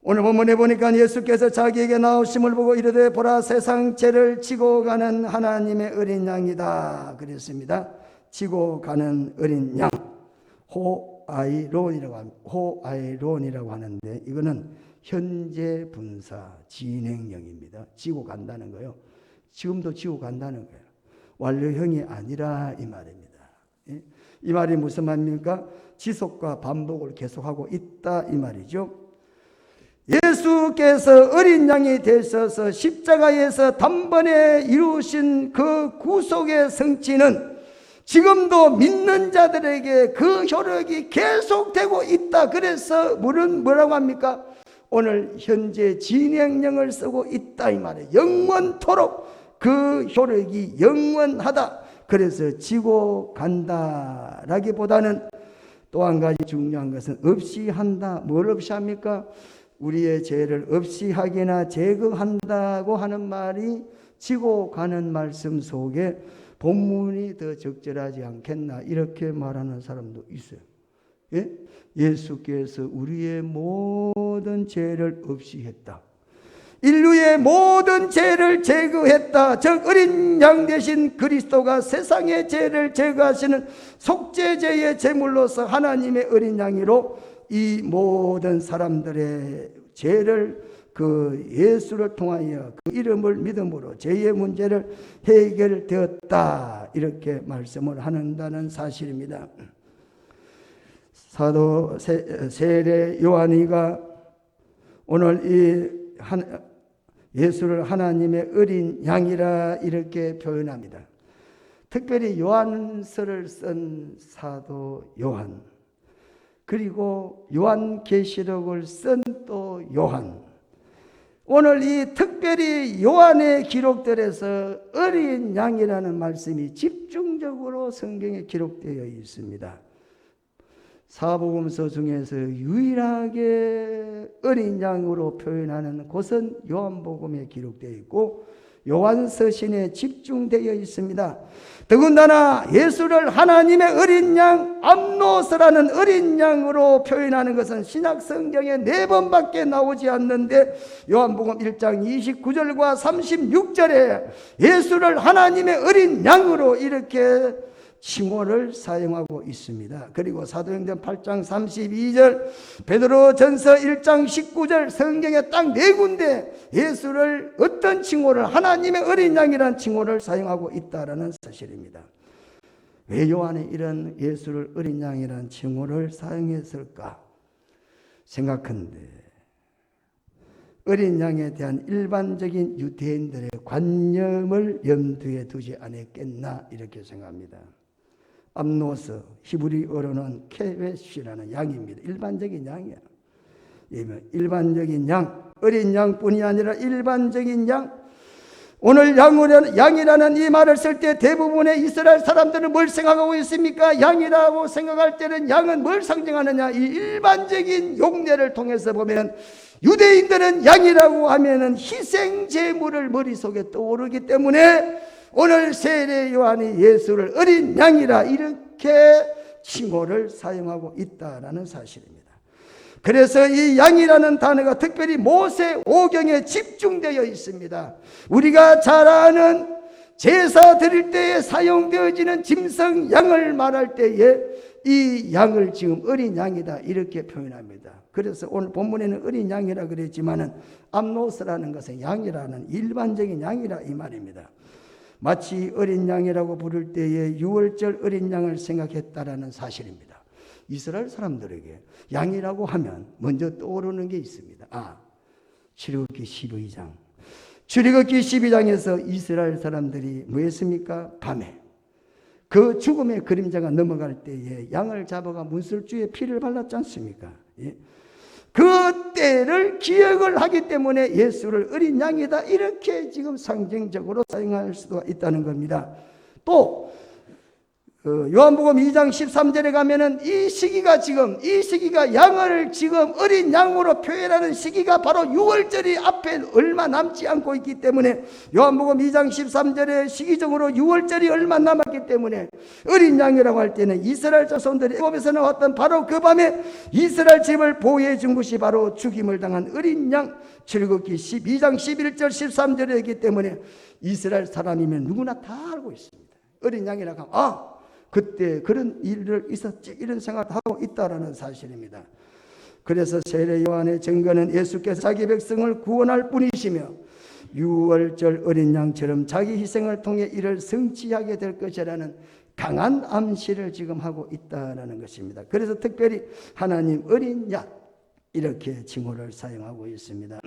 오늘 본문에 보니까 예수께서 자기에게 나오심을 보고 이르되 보라 세상 죄를 지고 가는 하나님의 어린 양이다 그랬습니다. 지고 가는 어린 양, 호아이론이라고 하는데 이거는 현재 분사 진행형입니다. 지고 간다는 거요. 지금도 지고 간다는 거예요. 완료형이 아니라 이 말입니다. 이 말이 무슨 말입니까? 지속과 반복을 계속하고 있다 이 말이죠. 예수께서 어린 양이 되셔서 십자가에서 단번에 이루신 그 구속의 성취는 지금도 믿는 자들에게 그 효력이 계속되고 있다. 그래서 뭐라고 합니까? 오늘 현재 진행형을 쓰고 있다 이 말이에요. 영원토록 그 효력이 영원하다. 그래서 지고 간다라기보다는 또 한 가지 중요한 것은 없이 한다. 뭘 없이 합니까? 우리의 죄를 없이 하기나 제거한다고 하는 말이 지고 가는 말씀 속에 본문이 더 적절하지 않겠나 이렇게 말하는 사람도 있어요. 예? 예수께서 우리의 모든 죄를 없이 했다. 인류의 모든 죄를 제거했다. 즉 어린 양 대신 그리스도가 세상의 죄를 제거하시는 속죄제의 제물로서 하나님의 어린 양이로 이 모든 사람들의 죄를 그 예수를 통하여 그 이름을 믿음으로 죄의 문제를 해결되었다. 이렇게 말씀을 한다는 사실입니다. 사도 세례 요한이가 오늘 예수를 하나님의 어린 양이라 이렇게 표현합니다. 특별히 요한서를 쓴 사도 요한, 그리고 요한계시록을 쓴 또 요한, 오늘 이 특별히 요한의 기록들에서 어린 양이라는 말씀이 집중적으로 성경에 기록되어 있습니다. 사복음서 중에서 유일하게 어린 양으로 표현하는 곳은 요한복음에 기록되어 있고 요한서신에 집중되어 있습니다. 더군다나 예수를 하나님의 어린 양 암노스라는 어린 양으로 표현하는 것은 신약 성경에 4번밖에 나오지 않는데 요한복음 1장 29절과 36절에 예수를 하나님의 어린 양으로 이렇게 칭호를 사용하고 있습니다. 그리고 사도행전 8장 32절, 베드로전서 1장 19절 성경에 딱 4군데 예수를 어떤 칭호를 하나님의 어린 양이라는 칭호를 사용하고 있다라는 사실입니다. 왜 요한이 이런 예수를 어린 양이라는 칭호를 사용했을까 생각하는데 어린 양에 대한 일반적인 유대인들의 관념을 염두에 두지 않았겠나 이렇게 생각합니다. 암노스, 히브리어로는 케베시라는 양입니다. 일반적인 양이야. 일반적인 양, 어린 양뿐이 아니라 일반적인 양. 오늘 양이라는 이 말을 쓸 때 대부분의 이스라엘 사람들은 뭘 생각하고 있습니까? 양이라고 생각할 때는 양은 뭘 상징하느냐? 이 일반적인 용례를 통해서 보면 유대인들은 양이라고 하면은 희생 제물을 머릿속에 떠오르기 때문에 오늘 세례 요한이 예수를 어린 양이라 이렇게 칭호를 사용하고 있다라는 사실입니다. 그래서 이 양이라는 단어가 특별히 모세 오경에 집중되어 있습니다. 우리가 잘 아는 제사 드릴 때에 사용되어지는 짐승 양을 말할 때에 이 양을 지금 어린 양이다 이렇게 표현합니다. 그래서 오늘 본문에는 어린 양이라 그랬지만은 암노스라는 것은 양이라는 일반적인 양이라 이 말입니다. 마치 어린 양이라고 부를 때에 유월절 어린 양을 생각했다라는 사실입니다. 이스라엘 사람들에게 양이라고 하면 먼저 떠오르는 게 있습니다. 출애굽기 12장. 출애굽기 12장에서 이스라엘 사람들이 뭐 했습니까? 밤에 그 죽음의 그림자가 넘어갈 때에 양을 잡아가 문설주에 피를 발랐지 않습니까? 예? 그때 죄를 기억을 하기 때문에 예수를 어린 양이다 이렇게 지금 상징적으로 사용할 수가 있다는 겁니다. 또 요한복음 2장 13절에 가면은 이 시기가 양을 지금 어린 양으로 표현하는 시기가 바로 6월절이 앞에 얼마 남지 않고 있기 때문에 요한복음 2장 13절에 시기적으로 6월절이 얼마 남았기 때문에 어린 양이라고 할 때는 이스라엘 자손들이 애굽에서 나왔던 바로 그 밤에 이스라엘 집을 보호해 준 것이 바로 죽임을 당한 어린 양 출애굽기 12장 11절 13절이기 때문에 이스라엘 사람이면 누구나 다 알고 있습니다. 어린 양이라고 하면 그때 그런 일을 있었지 이런 생각을 하고 있다라는 사실입니다. 그래서 세례 요한의 증거는 예수께서 자기 백성을 구원할 뿐이시며 6월절 어린 양처럼 자기 희생을 통해 이를 성취하게 될 것이라는 강한 암시를 지금 하고 있다라는 것입니다. 그래서 특별히 하나님 어린 양 이렇게 칭호를 사용하고 있습니다.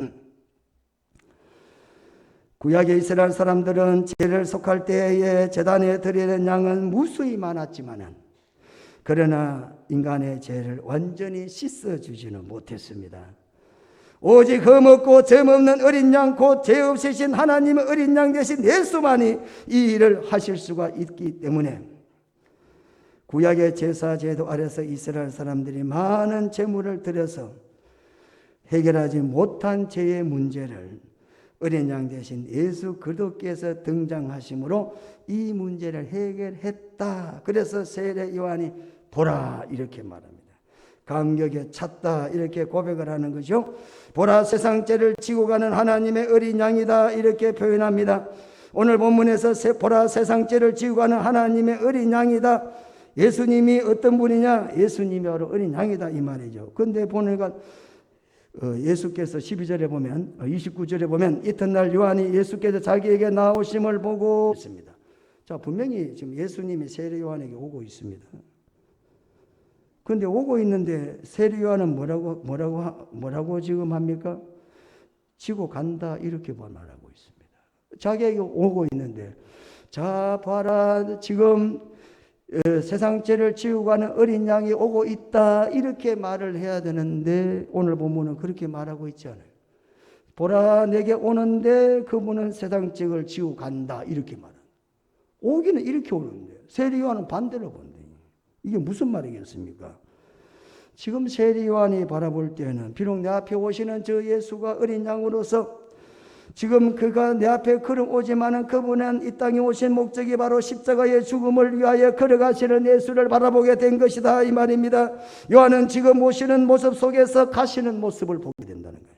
구약의 이스라엘 사람들은 죄를 속할 때에 제단에 드려야 되는 양은 무수히 많았지만은 그러나 인간의 죄를 완전히 씻어주지는 못했습니다. 오직 흠없고 점없는 어린 양 곧 죄 없으신 하나님의 어린 양 되신 예수만이 이 일을 하실 수가 있기 때문에 구약의 제사 제도 아래서 이스라엘 사람들이 많은 제물을 드려서 해결하지 못한 죄의 문제를 어린 양 대신 예수 그리스도께서 등장하심으로 이 문제를 해결했다. 그래서 세례 요한이 보라 이렇게 말합니다. 감격에 찼다 이렇게 고백을 하는 거죠. 보라 세상 죄를 지고 가는 하나님의 어린 양이다 이렇게 표현합니다. 오늘 본문에서 보라 세상 죄를 지고 가는 하나님의 어린 양이다. 예수님이 어떤 분이냐? 예수님이 바로 어린 양이다 이 말이죠. 그런데 보니까 예수께서 12절에 보면 29절에 보면 이튿날 요한이 예수께서 자기에게 나오심을 보고 있습니다. 자, 분명히 지금 예수님이 세례 요한에게 오고 있습니다. 그런데 오고 있는데 세례 요한은 뭐라고 지금 합니까? 지고 간다 이렇게 말하고 있습니다. 자기에게 오고 있는데 자 봐라 지금 세상 죄를 지우고 가는 어린 양이 오고 있다 이렇게 말을 해야 되는데 오늘 본문은 그렇게 말하고 있지 않아요. 보라 내게 오는데 그분은 세상 죄를 지우고 간다 이렇게 말합니다. 오기는 이렇게 오는데 세례 요한은 반대로 본대. 이게 무슨 말이겠습니까? 지금 세례 요한이 바라볼 때는 비록 내 앞에 오시는 저 예수가 어린 양으로서 지금 그가 내 앞에 걸어오지만은 그분은 이 땅에 오신 목적이 바로 십자가의 죽음을 위하여 걸어가시는 예수를 바라보게 된 것이다 이 말입니다. 요한은 지금 오시는 모습 속에서 가시는 모습을 보게 된다는 거예요.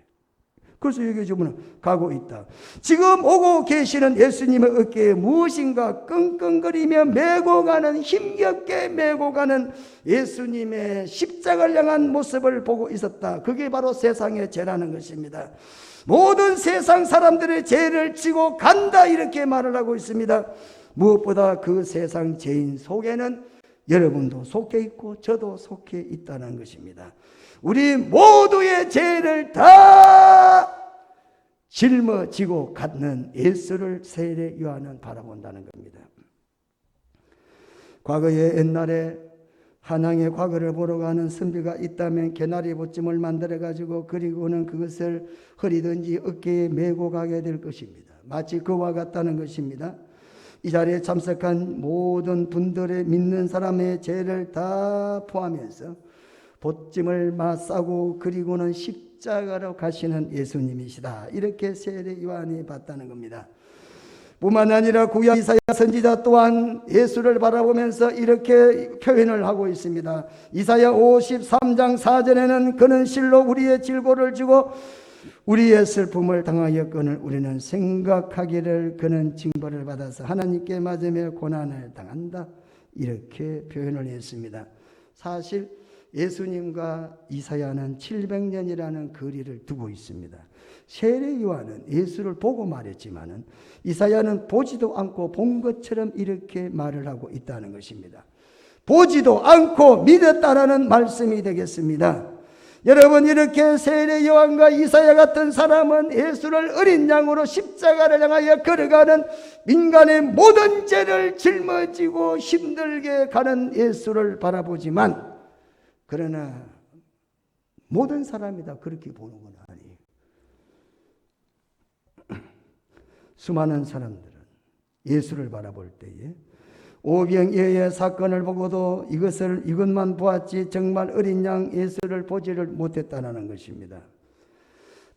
그래서 여기 보면 가고 있다. 지금 오고 계시는 예수님의 어깨에 무엇인가 끙끙거리며 메고 가는 힘겹게 메고 가는 예수님의 십자가를 향한 모습을 보고 있었다. 그게 바로 세상의 죄라는 것입니다. 모든 세상 사람들의 죄를 지고 간다 이렇게 말을 하고 있습니다. 무엇보다 그 세상 죄인 속에는 여러분도 속해 있고 저도 속해 있다는 것입니다. 우리 모두의 죄를 다 짊어지고 갖는 예수를 세례 요한은 바라본다는 겁니다. 과거에 옛날에 한양의 과거를 보러 가는 선비가 있다면 개나리 보찜을 만들어가지고 그리고는 그것을 허리든지 어깨에 메고 가게 될 것입니다. 마치 그와 같다는 것입니다. 이 자리에 참석한 모든 분들의 믿는 사람의 죄를 다 포함해서 보찜을 맞싸고 그리고는 십자가로 가시는 예수님이시다. 이렇게 세례 요한이 봤다는 겁니다. 뿐만 아니라 구약 이사야 선지자 또한 예수를 바라보면서 이렇게 표현을 하고 있습니다. 이사야 53장 4절에는 그는 실로 우리의 질고를 지고 우리의 슬픔을 당하였거늘 우리는 생각하기를 그는 징벌을 받아서 하나님께 맞으며 고난을 당한다. 이렇게 표현을 했습니다. 사실 예수님과 이사야는 700년이라는 거리를 두고 있습니다. 세례 요한은 예수를 보고 말했지만은 이사야는 보지도 않고 본 것처럼 이렇게 말을 하고 있다는 것입니다. 보지도 않고 믿었다라는 말씀이 되겠습니다. 여러분 이렇게 세례 요한과 이사야 같은 사람은 예수를 어린 양으로 십자가를 향하여 걸어가는 인간의 모든 죄를 짊어지고 힘들게 가는 예수를 바라보지만 그러나 모든 사람이 다 그렇게 보는 건 아니에요. 수많은 사람들은 예수를 바라볼 때에 오병이어의 사건을 보고도 이것만 보았지 정말 어린 양 예수를 보지를 못했다는 것입니다.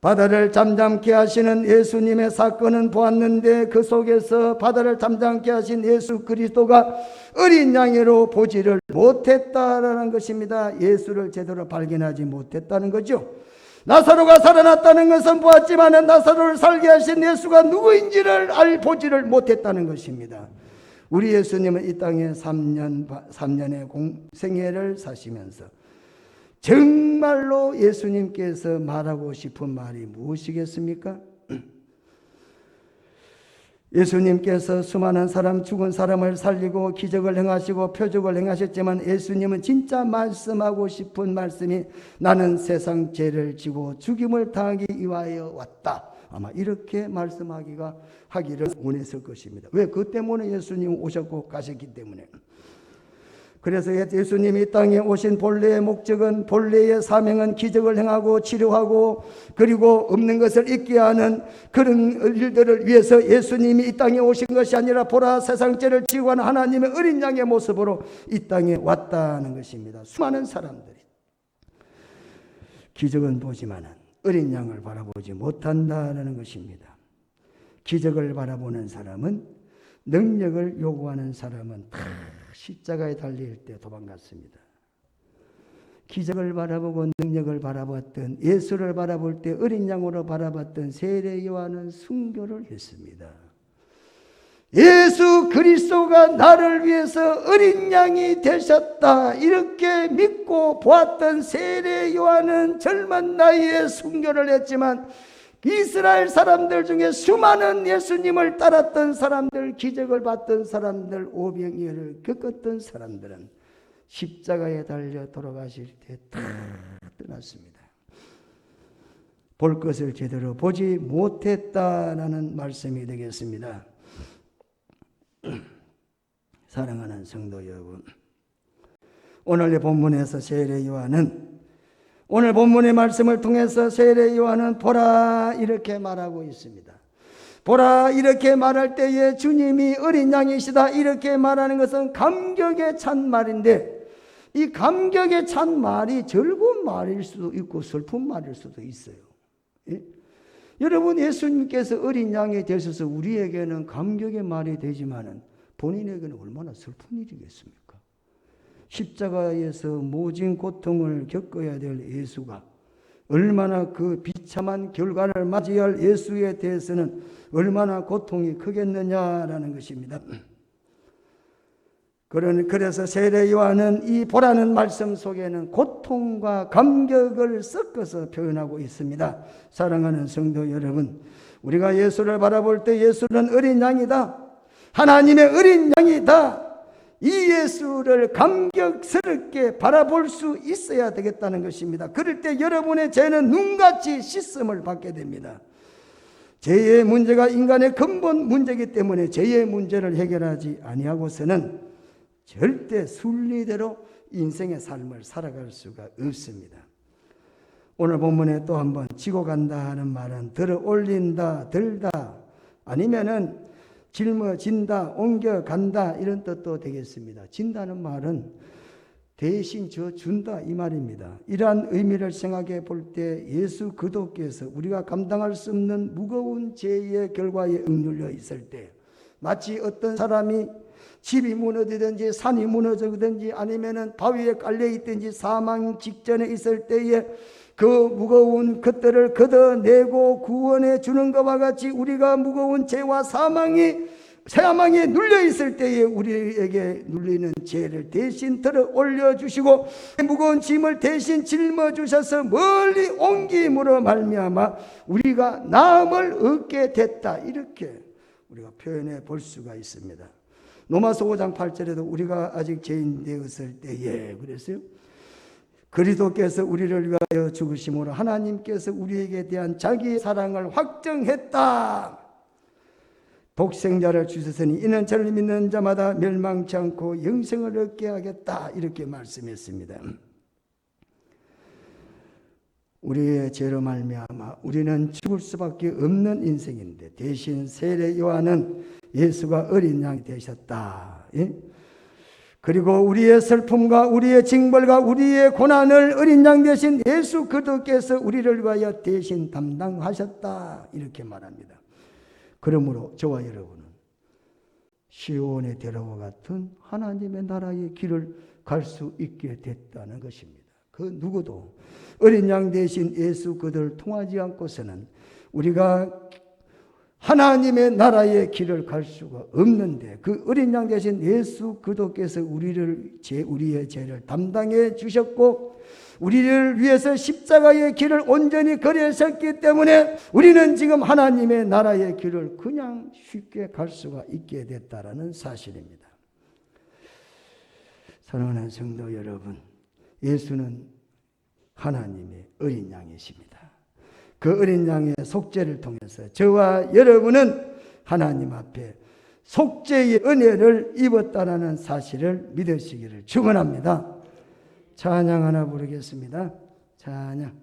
바다를 잠잠케 하시는 예수님의 사건은 보았는데 그 속에서 바다를 잠잠케 하신 예수 그리스도가 어린 양으로 보지를 못했다라는 것입니다. 예수를 제대로 발견하지 못했다는 거죠. 나사로가 살아났다는 것은 보았지만 나사로를 살게 하신 예수가 누구인지를 보지를 못했다는 것입니다. 우리 예수님은 이 땅에 3년의 생애를 사시면서 정말로 예수님께서 말하고 싶은 말이 무엇이겠습니까? 예수님께서 수많은 죽은 사람을 살리고 기적을 행하시고 표적을 행하셨지만 예수님은 진짜 말씀하고 싶은 말씀이 나는 세상 죄를 지고 죽임을 당하기 위하여 왔다. 아마 이렇게 하기를 원했을 것입니다. 왜? 그 때문에 예수님 오셨고 가셨기 때문에. 그래서 예수님이 이 땅에 오신 본래의 목적은, 본래의 사명은 기적을 행하고 치료하고 그리고 없는 것을 있게 하는 그런 일들을 위해서 예수님이 이 땅에 오신 것이 아니라 보라 세상 죄를 지고 가는 하나님의 어린 양의 모습으로 이 땅에 왔다는 것입니다. 수많은 사람들이 기적은 보지만 어린 양을 바라보지 못한다는 것입니다. 기적을 바라보는 사람은, 능력을 요구하는 사람은 다 십자가에 달릴 때 도망갔습니다. 기적을 바라보고 능력을 바라봤던, 예수를 바라볼 때 어린 양으로 바라봤던 세례 요한은 순교를 했습니다. 예수 그리스도가 나를 위해서 어린 양이 되셨다 이렇게 믿고 보았던 세례 요한은 젊은 나이에 순교를 했지만 이스라엘 사람들 중에 수많은 예수님을 따랐던 사람들, 기적을 봤던 사람들, 오병이어를 겪었던 사람들은 십자가에 달려 돌아가실 때 다 떠났습니다. 볼 것을 제대로 보지 못했다라는 말씀이 되겠습니다. 사랑하는 성도 여러분, 오늘의 본문에서 세례 요한은, 오늘 본문의 말씀을 통해서 세례 요한은 보라 이렇게 말하고 있습니다. 보라 이렇게 말할 때에 주님이 어린 양이시다 이렇게 말하는 것은 감격에 찬 말인데, 이 감격에 찬 말이 즐거운 말일 수도 있고 슬픈 말일 수도 있어요. 예? 여러분, 예수님께서 어린 양이 되셔서 우리에게는 감격의 말이 되지만 본인에게는 얼마나 슬픈 일이겠습니까? 십자가에서 모진 고통을 겪어야 될 예수가 얼마나 그 비참한 결과를 맞이할 예수에 대해서는 얼마나 고통이 크겠느냐라는 것입니다. 그래서 세례 요한은 이 보라는 말씀 속에는 고통과 감격을 섞어서 표현하고 있습니다. 사랑하는 성도 여러분, 우리가 예수를 바라볼 때 예수는 어린 양이다, 하나님의 어린 양이다, 이 예수를 감격스럽게 바라볼 수 있어야 되겠다는 것입니다. 그럴 때 여러분의 죄는 눈같이 씻음을 받게 됩니다. 죄의 문제가 인간의 근본 문제이기 때문에 죄의 문제를 해결하지 아니하고서는 절대 순리대로 인생의 삶을 살아갈 수가 없습니다. 오늘 본문에 또 한번 지고 간다 하는 말은 들어 올린다, 들다, 아니면은 짊어진다, 옮겨간다 이런 뜻도 되겠습니다. 진다는 말은 대신 준다 이 말입니다. 이러한 의미를 생각해 볼 때 예수 그리스도께서 우리가 감당할 수 없는 무거운 죄의 결과에 억눌려 있을 때, 마치 어떤 사람이 집이 무너지든지 산이 무너지든지 아니면은 바위에 깔려 있든지 사망 직전에 있을 때에 그 무거운 것들을 걷어내고 구원해 주는 것과 같이 우리가 무거운 죄와 사망에 눌려 있을 때에 우리에게 눌리는 죄를 대신 들어 올려주시고 무거운 짐을 대신 짊어주셔서 멀리 옮김으로 말미암아 우리가 나음을 얻게 됐다, 이렇게 우리가 표현해 볼 수가 있습니다. 로마서 5장 8절에도 우리가 아직 죄인 되었을 때에 그랬어요. 그리스도께서 우리를 위하여 죽으심으로 하나님께서 우리에게 대한 자기의 사랑을 확정했다. 독생자를 주셨으니 이는 저를 믿는 자마다 멸망치 않고 영생을 얻게 하겠다, 이렇게 말씀했습니다. 우리의 죄로 말미암아 우리는 죽을 수밖에 없는 인생인데 대신 세례 요한은 예수가 어린 양이 되셨다. 예? 그리고 우리의 슬픔과 우리의 징벌과 우리의 고난을 어린 양 대신 예수 그리스도께서 우리를 위하여 대신 담당하셨다. 이렇게 말합니다. 그러므로 저와 여러분은 시온의 대로와 같은 하나님의 나라의 길을 갈 수 있게 됐다는 것입니다. 그 누구도 어린 양 대신 예수 그들을 통하지 않고서는 우리가 하나님의 나라의 길을 갈 수가 없는데 그 어린 양 대신 예수 그리스도께서 우리의 죄를 담당해 주셨고 우리를 위해서 십자가의 길을 온전히 걸으셨기 때문에 우리는 지금 하나님의 나라의 길을 그냥 쉽게 갈 수가 있게 됐다라는 사실입니다. 사랑하는 성도 여러분, 예수는 하나님의 어린 양이십니다. 그 어린 양의 속죄를 통해서 저와 여러분은 하나님 앞에 속죄의 은혜를 입었다라는 사실을 믿으시기를 축원합니다. 찬양 하나 부르겠습니다. 찬양.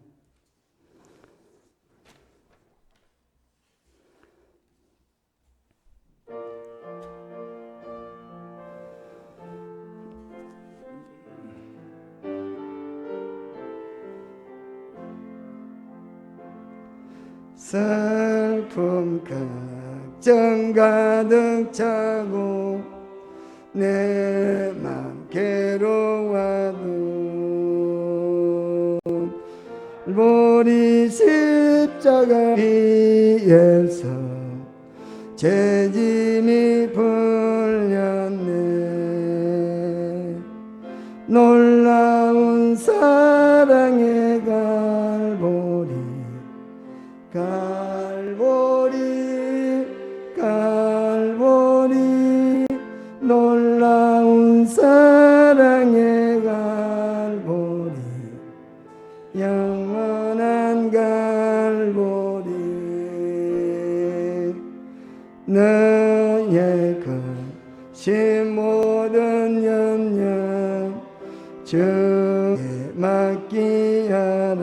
슬픔 걱정 가득 차고 내 맘 괴로워도 보리 십자가 위에서 죄짐이 풀렸네. 놀라운 사랑의 갈보리 놀라운 사랑의 갈보리 영원한 갈보리 너의 근심 모든 염려 주에 맡기하라.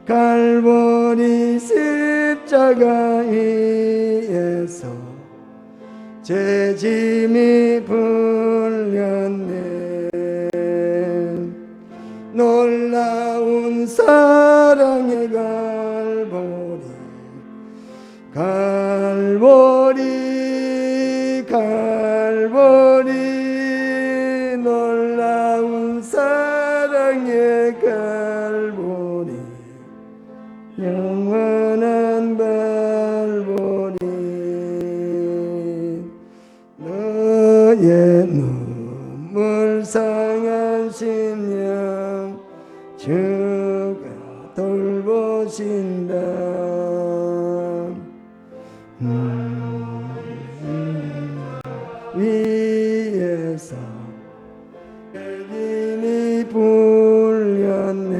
갈보리 십자가 위에서 죄짐이 풀렸네. 놀라운 사랑의 갈보리 놀라운 사랑의 갈보리 영원한 갈보리 너의 눈물 상한 심령 주가 돌보신다. 위에서 죄짐이 풀렸네.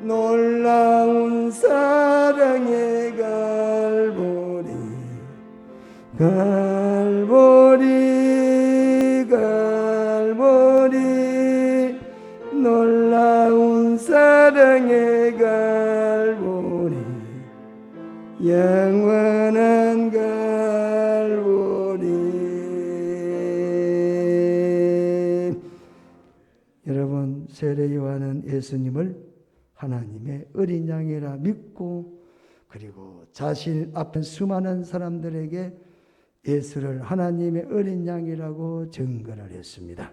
놀라운 사랑의 갈보리 놀라운 사랑의 갈보리 영원한 갈보리. 여러분, 세례 요한은 예수님을 하나님의 어린 양이라 믿고 그리고 자신 앞에 수많은 사람들에게 예수를 하나님의 어린 양이라고 증거를 했습니다.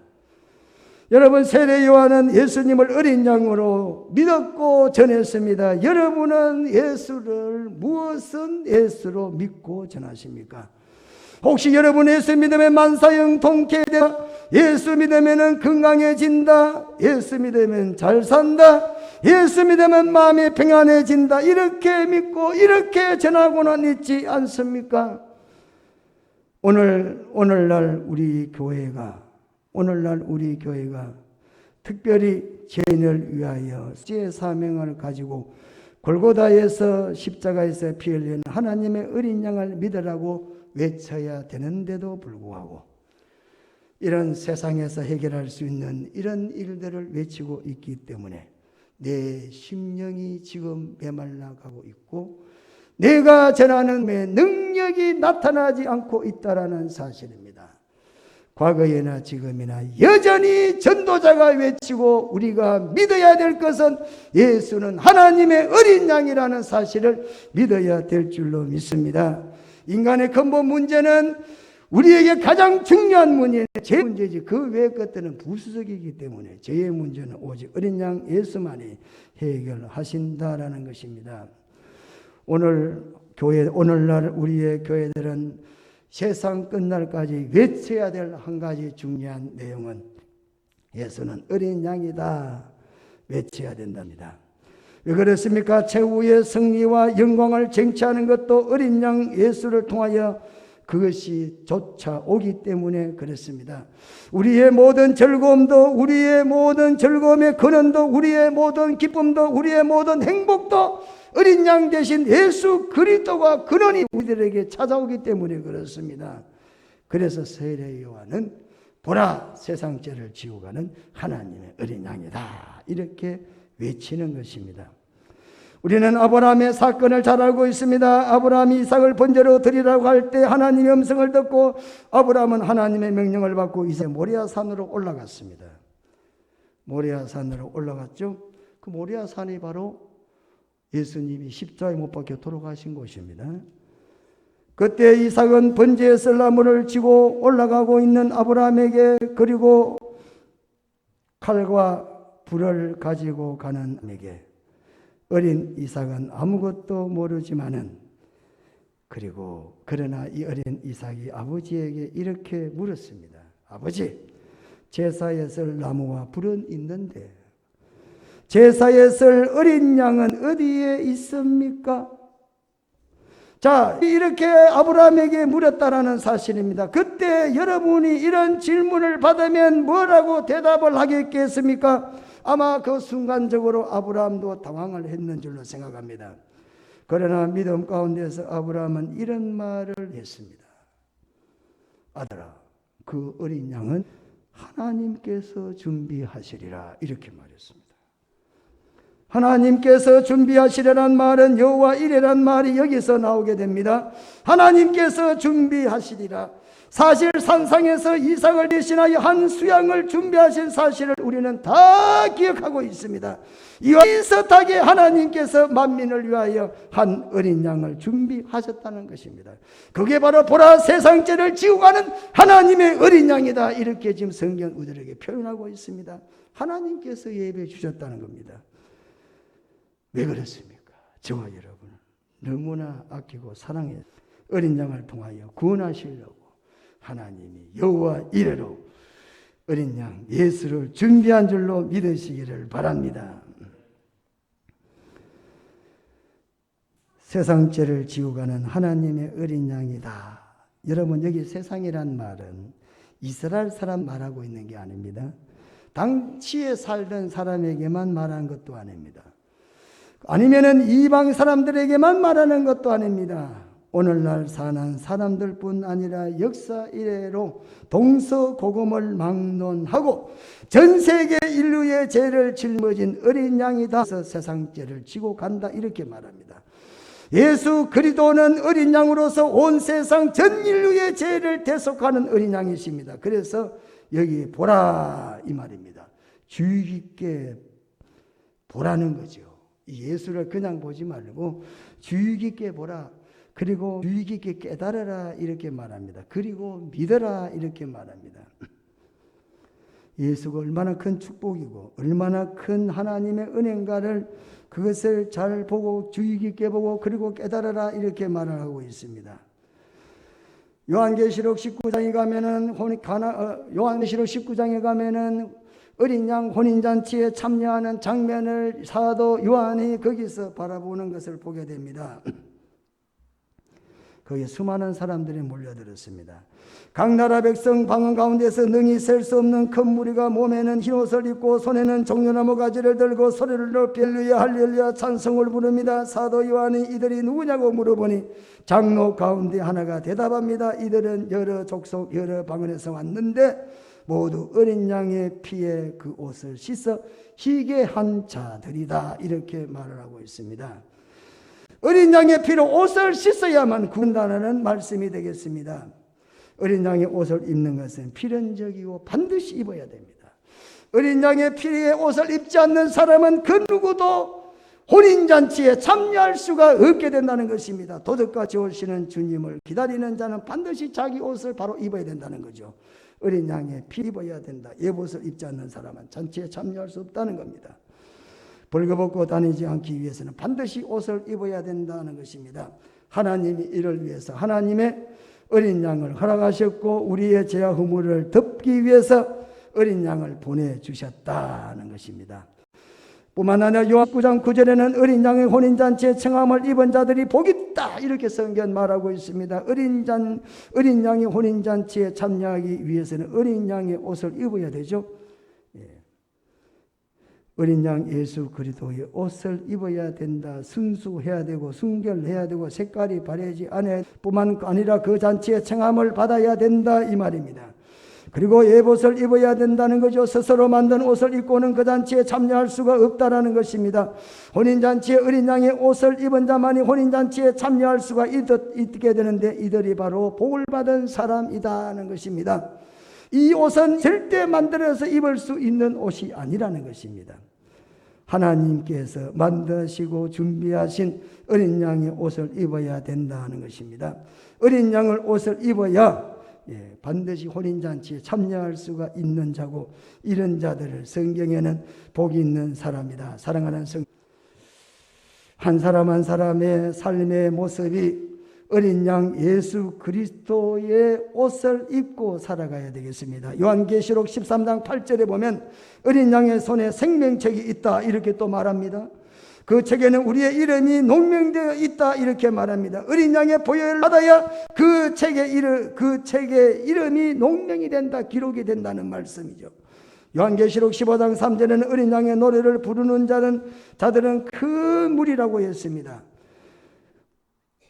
여러분, 세례 요한은 예수님을 어린 양으로 믿었고 전했습니다. 여러분은 예수를 무엇은 예수로 믿고 전하십니까? 혹시 여러분 예수 믿으면 만사형 통쾌되다, 예수 믿으면 건강해진다, 예수 믿으면 잘 산다, 예수 믿으면 마음이 평안해진다, 이렇게 믿고 이렇게 전하고는 있지 않습니까? 오늘날 우리 교회가 특별히 죄인을 위하여 죄의 사명을 가지고 골고다에서 십자가에서 피 흘린 하나님의 어린 양을 믿으라고 외쳐야 되는데도 불구하고 이런 세상에서 해결할 수 있는 이런 일들을 외치고 있기 때문에 내 심령이 지금 메말라가고 있고 내가 전하는 능력이 나타나지 않고 있다라는 사실입니다. 과거에나 지금이나 여전히 전도자가 외치고 우리가 믿어야 될 것은 예수는 하나님의 어린 양이라는 사실을 믿어야 될 줄로 믿습니다. 인간의 근본 문제는 우리에게 가장 중요한 문제는 제 문제지 그 외의 것들은 부수적이기 때문에 저의 문제는 오직 어린 양 예수만이 해결하신다라는 것입니다. 오늘날 우리의 교회들은 세상 끝날까지 외쳐야 될 한 가지 중요한 내용은 예수는 어린 양이다 외쳐야 된답니다. 왜 그렇습니까? 최후의 승리와 영광을 쟁취하는 것도 어린 양 예수를 통하여 그것이 쫓아오기 때문에 그렇습니다. 우리의 모든 즐거움도, 우리의 모든 즐거움의 근원도, 우리의 모든 기쁨도, 우리의 모든 행복도 어린 양 대신 예수 그리스도가 근원이 우리들에게 찾아오기 때문에 그렇습니다. 그래서 세례 요한은 보라 세상 죄를 지고 가는 하나님의 어린 양이다 이렇게 외치는 것입니다. 우리는 아브라함의 사건을 잘 알고 있습니다. 아브라함이 이삭을 번제로 드리라고 할 때 하나님의 음성을 듣고 아브라함은 하나님의 명령을 받고 이제 모리아산으로 올라갔습니다. 모리아산으로 올라갔죠. 그 모리아산이 바로 예수님이 십자가에 못 박혀 돌아가신 곳입니다. 그때 이삭은 번제에 쓸 나무를 지고 올라가고 있는 아브라함에게 그리고 칼과 불을 가지고 가는 에게 어린 이삭은 아무것도 모르지만은 그러나 이 어린 이삭이 아버지에게 이렇게 물었습니다. 아버지, 제사에 쓸 나무와 불은 있는데 제사에 쓸 어린 양은 어디에 있습니까? 자, 이렇게 아브라함에게 물었다라는 사실입니다. 그때 여러분이 이런 질문을 받으면 뭐라고 대답을 하겠습니까? 아마 그 순간적으로 아브라함도 당황을 했는 줄로 생각합니다. 그러나 믿음 가운데서 아브라함은 이런 말을 했습니다. 아들아, 그 어린 양은 하나님께서 준비하시리라 이렇게 말했습니다. 하나님께서 준비하시리라는 말은 여호와 이레란 말이 여기서 나오게 됩니다. 하나님께서 준비하시리라. 사실 산상에서 이삭을 대신하여 한 수양을 준비하신 사실을 우리는 다 기억하고 있습니다. 이와 비슷하게 하나님께서 만민을 위하여 한 어린 양을 준비하셨다는 것입니다. 그게 바로 보라 세상 죄를 지고 가는 하나님의 어린 양이다 이렇게 지금 성경 우리에게 표현하고 있습니다. 하나님께서 예배해 주셨다는 겁니다. 왜 그렇습니까? 저와 여러분은 너무나 아끼고 사랑해 어린 양을 통하여 구원하시려고 하나님이 여호와 이레로 어린 양 예수를 준비한 줄로 믿으시기를 바랍니다. 세상 죄를 지고 가는 하나님의 어린 양이다. 여러분, 여기 세상이란 말은 이스라엘 사람 말하고 있는 게 아닙니다. 당시에 살던 사람에게만 말한 것도 아닙니다. 아니면은 이방 사람들에게만 말하는 것도 아닙니다. 오늘날 사는 사람들뿐 아니라 역사 이래로 동서고금을 막론하고 전 세계 인류의 죄를 짊어진 어린 양이다. 그래서 세상 죄를 지고 간다 이렇게 말합니다. 예수 그리스도는 어린 양으로서 온 세상 전 인류의 죄를 대속하는 어린 양이십니다. 그래서 여기 보라 이 말입니다. 주의 깊게 보라는 거죠. 예수를 그냥 보지 말고 주의 깊게 보라. 그리고 주의 깊게 깨달아라 이렇게 말합니다. 그리고 믿어라 이렇게 말합니다. 예수가 얼마나 큰 축복이고 얼마나 큰 하나님의 은혜인가를 그것을 잘 보고 주의 깊게 보고 그리고 깨달아라 이렇게 말을 하고 있습니다. 요한계시록 19장에 가면은 요한계시록 19장에 가면은 어린 양 혼인잔치에 참여하는 장면을 사도 요한이 거기서 바라보는 것을 보게 됩니다. 거기에 수많은 사람들이 몰려들었습니다. 각 나라 백성 방언 가운데서 능히 셀 수 없는 큰 무리가 몸에는 흰옷을 입고 손에는 종려나무 가지를 들고 소리를 높여 할렐루야 할렐루야 찬송을 부릅니다. 사도 요한이 이들이 누구냐고 물어보니 장로 가운데 하나가 대답합니다. 이들은 여러 족속 여러 방언에서 왔는데 모두 어린 양의 피에 그 옷을 씻어 희게 한 자들이다. 이렇게 말을 하고 있습니다. 어린 양의 피로 옷을 씻어야만 구원다는 말씀이 되겠습니다. 어린 양의 옷을 입는 것은 필연적이고 반드시 입어야 됩니다. 어린 양의 피의 옷을 입지 않는 사람은 그 누구도 혼인잔치에 참여할 수가 없게 된다는 것입니다. 도적같이 오시는 주님을 기다리는 자는 반드시 자기 옷을 바로 입어야 된다는 거죠. 어린 양의 피 입어야 된다. 예복옷을 입지 않는 사람은 잔치에 참여할 수 없다는 겁니다. 벌거벗고 다니지 않기 위해서는 반드시 옷을 입어야 된다는 것입니다. 하나님이 이를 위해서 하나님의 어린 양을 허락하셨고 우리의 죄와 허물을 덮기 위해서 어린 양을 보내주셨다는 것입니다. 뿐만 아니라 요한 9장 9절에는 어린 양의 혼인잔치에 청함을 입은 자들이 복이 있다 이렇게 성경 말하고 있습니다. 어린 양의 혼인잔치에 참여하기 위해서는 어린 양의 옷을 입어야 되죠. 어린 양 예수 그리스도의 옷을 입어야 된다. 순수해야 되고 순결해야 되고 색깔이 바래지 않아야 뿐만 아니라 그 잔치에 청함을 받아야 된다 이 말입니다. 그리고 예복옷을 입어야 된다는 거죠. 스스로 만든 옷을 입고는 그 잔치에 참여할 수가 없다라는 것입니다. 혼인잔치에 어린 양의 옷을 입은 자만이 혼인잔치에 참여할 수가 있게 되는데 이들이 바로 복을 받은 사람이다는 것입니다. 이 옷은 절대 만들어서 입을 수 있는 옷이 아니라는 것입니다. 하나님께서 만드시고 준비하신 어린 양의 옷을 입어야 된다는 것입니다. 어린 양을 옷을 입어야 반드시 혼인잔치에 참여할 수가 있는 자고 이런 자들을 성경에는 복이 있는 사람이다. 사랑하는 한 사람 한 사람의 삶의 모습이 어린 양 예수 그리스도의 옷을 입고 살아가야 되겠습니다. 요한계시록 13장 8절에 보면 어린 양의 손에 생명책이 있다 이렇게 또 말합니다. 그 책에는 우리의 이름이 농명되어 있다 이렇게 말합니다. 어린 양의 보혈을 받아야 그 책의 이름이 농명이 된다, 기록이 된다는 말씀이죠. 요한계시록 15장 3절에는 어린 양의 노래를 부르는 자들은 큰 무리라고 했습니다.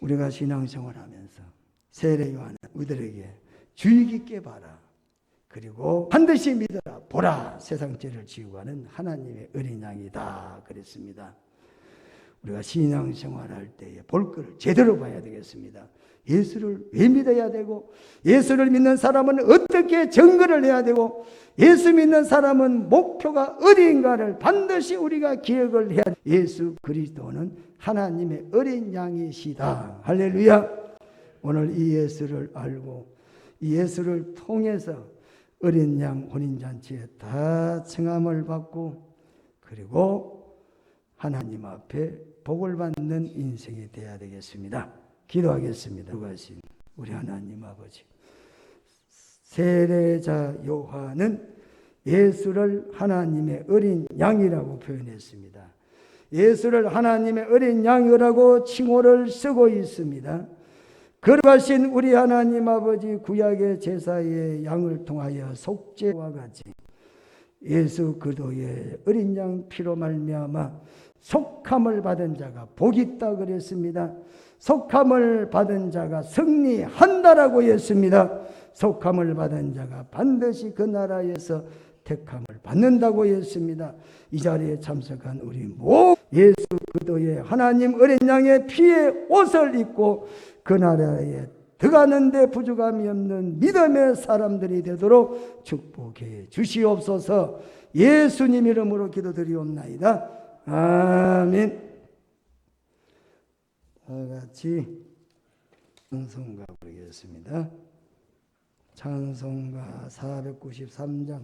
우리가 신앙생활하면서 세례 요한은 우리들에게 주의 깊게 봐라. 그리고 반드시 믿어라. 보라, 세상 죄를 지우고 가는 하나님의 어린 양이다 그랬습니다. 우리가 신앙생활할 때에 볼 것을 제대로 봐야 되겠습니다. 예수를 왜 믿어야 되고 예수를 믿는 사람은 어떻게 증거를 해야 되고 예수 믿는 사람은 목표가 어디인가를 반드시 우리가 기억을 해야 됩니다. 예수 그리스도는 하나님의 어린 양이시다. 할렐루야. 오늘 이 예수를 알고 이 예수를 통해서 어린 양 혼인잔치에 다 청함을 받고 그리고 하나님 앞에 복을 받는 인생이 되어야 되겠습니다. 기도하겠습니다. 누가신 우리 하나님 아버지, 세례자 요한은 예수를 하나님의 어린 양이라고 표현했습니다. 예수를 하나님의 어린 양이라고 칭호를 쓰고 있습니다. 거룩하신 우리 하나님 아버지, 구약의 제사의 양을 통하여 속죄와 같이 예수 그리스도의 어린 양 피로 말미암아 속함을 받은 자가 복이 있다 그랬습니다. 속함을 받은 자가 승리한다라고 했습니다. 속함을 받은 자가 반드시 그 나라에서 택함을 받는다고 했습니다. 이 자리에 참석한 우리 모두 예수 그리스도의 하나님 어린 양의 피의 옷을 입고 그 나라에 들어가는 데 부족함이 없는 믿음의 사람들이 되도록 축복해 주시옵소서. 예수님 이름으로 기도드리옵나이다. 아멘. 다 같이 찬송가 부르겠습니다. 찬송가 493장입니다.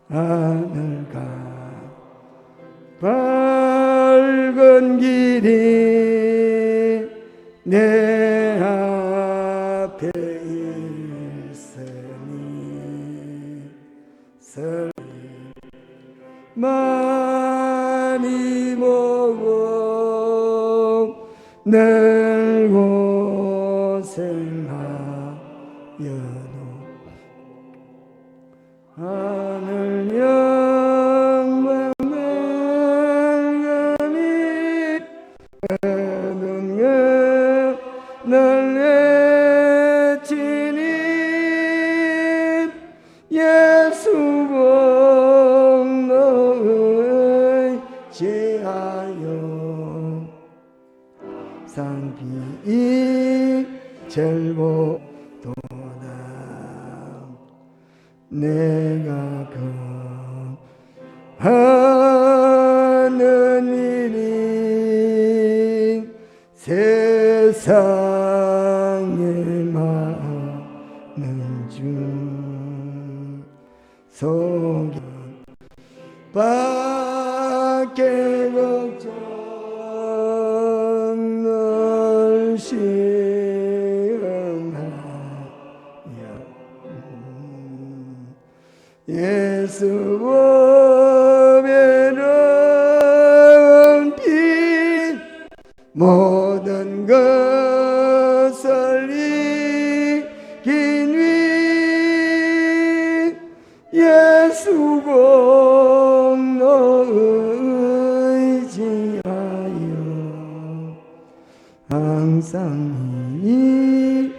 하늘과 밝은 길이 내 앞에 있으니 많이 보고 늘 고생하 늘 외치니 예수 공로의 지하여 상기 절보도다. 내가 하는 일이 세상에 많은 중 속에 밖에 걱정 널 시험하여 예수 보배로운 피 모든 것을 이긴 위 예수 공로의 지하여 항상 이기로다.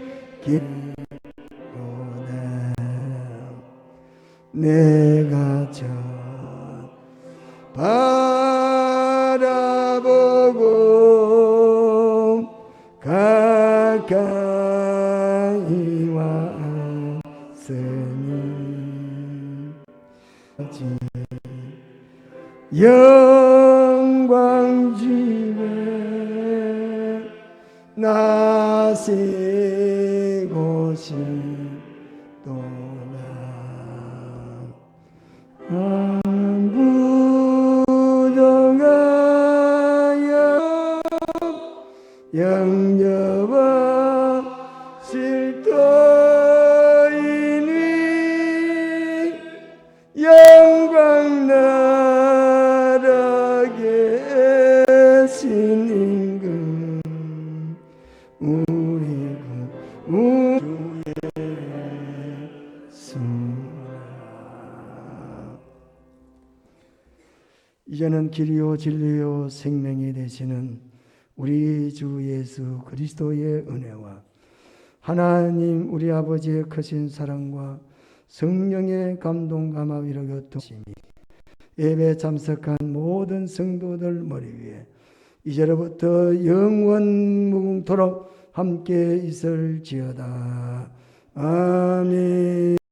내가 저 바라보고 가까이 왔으니 영광 집에 나시고 싶도다. 부정하여 영여와 실도인 위 영광 나라 계신 임금 우리 구 주의 이제는 길이요 진리요 생명이 되시는 우리 주 예수 그리스도의 은혜와 하나님 우리 아버지의 크신 사랑과 성령의 감동 감화 위로 교통심이 예배 참석한 모든 성도들 머리 위에 이제로부터 영원 무궁토록 함께 있을지어다. 아멘.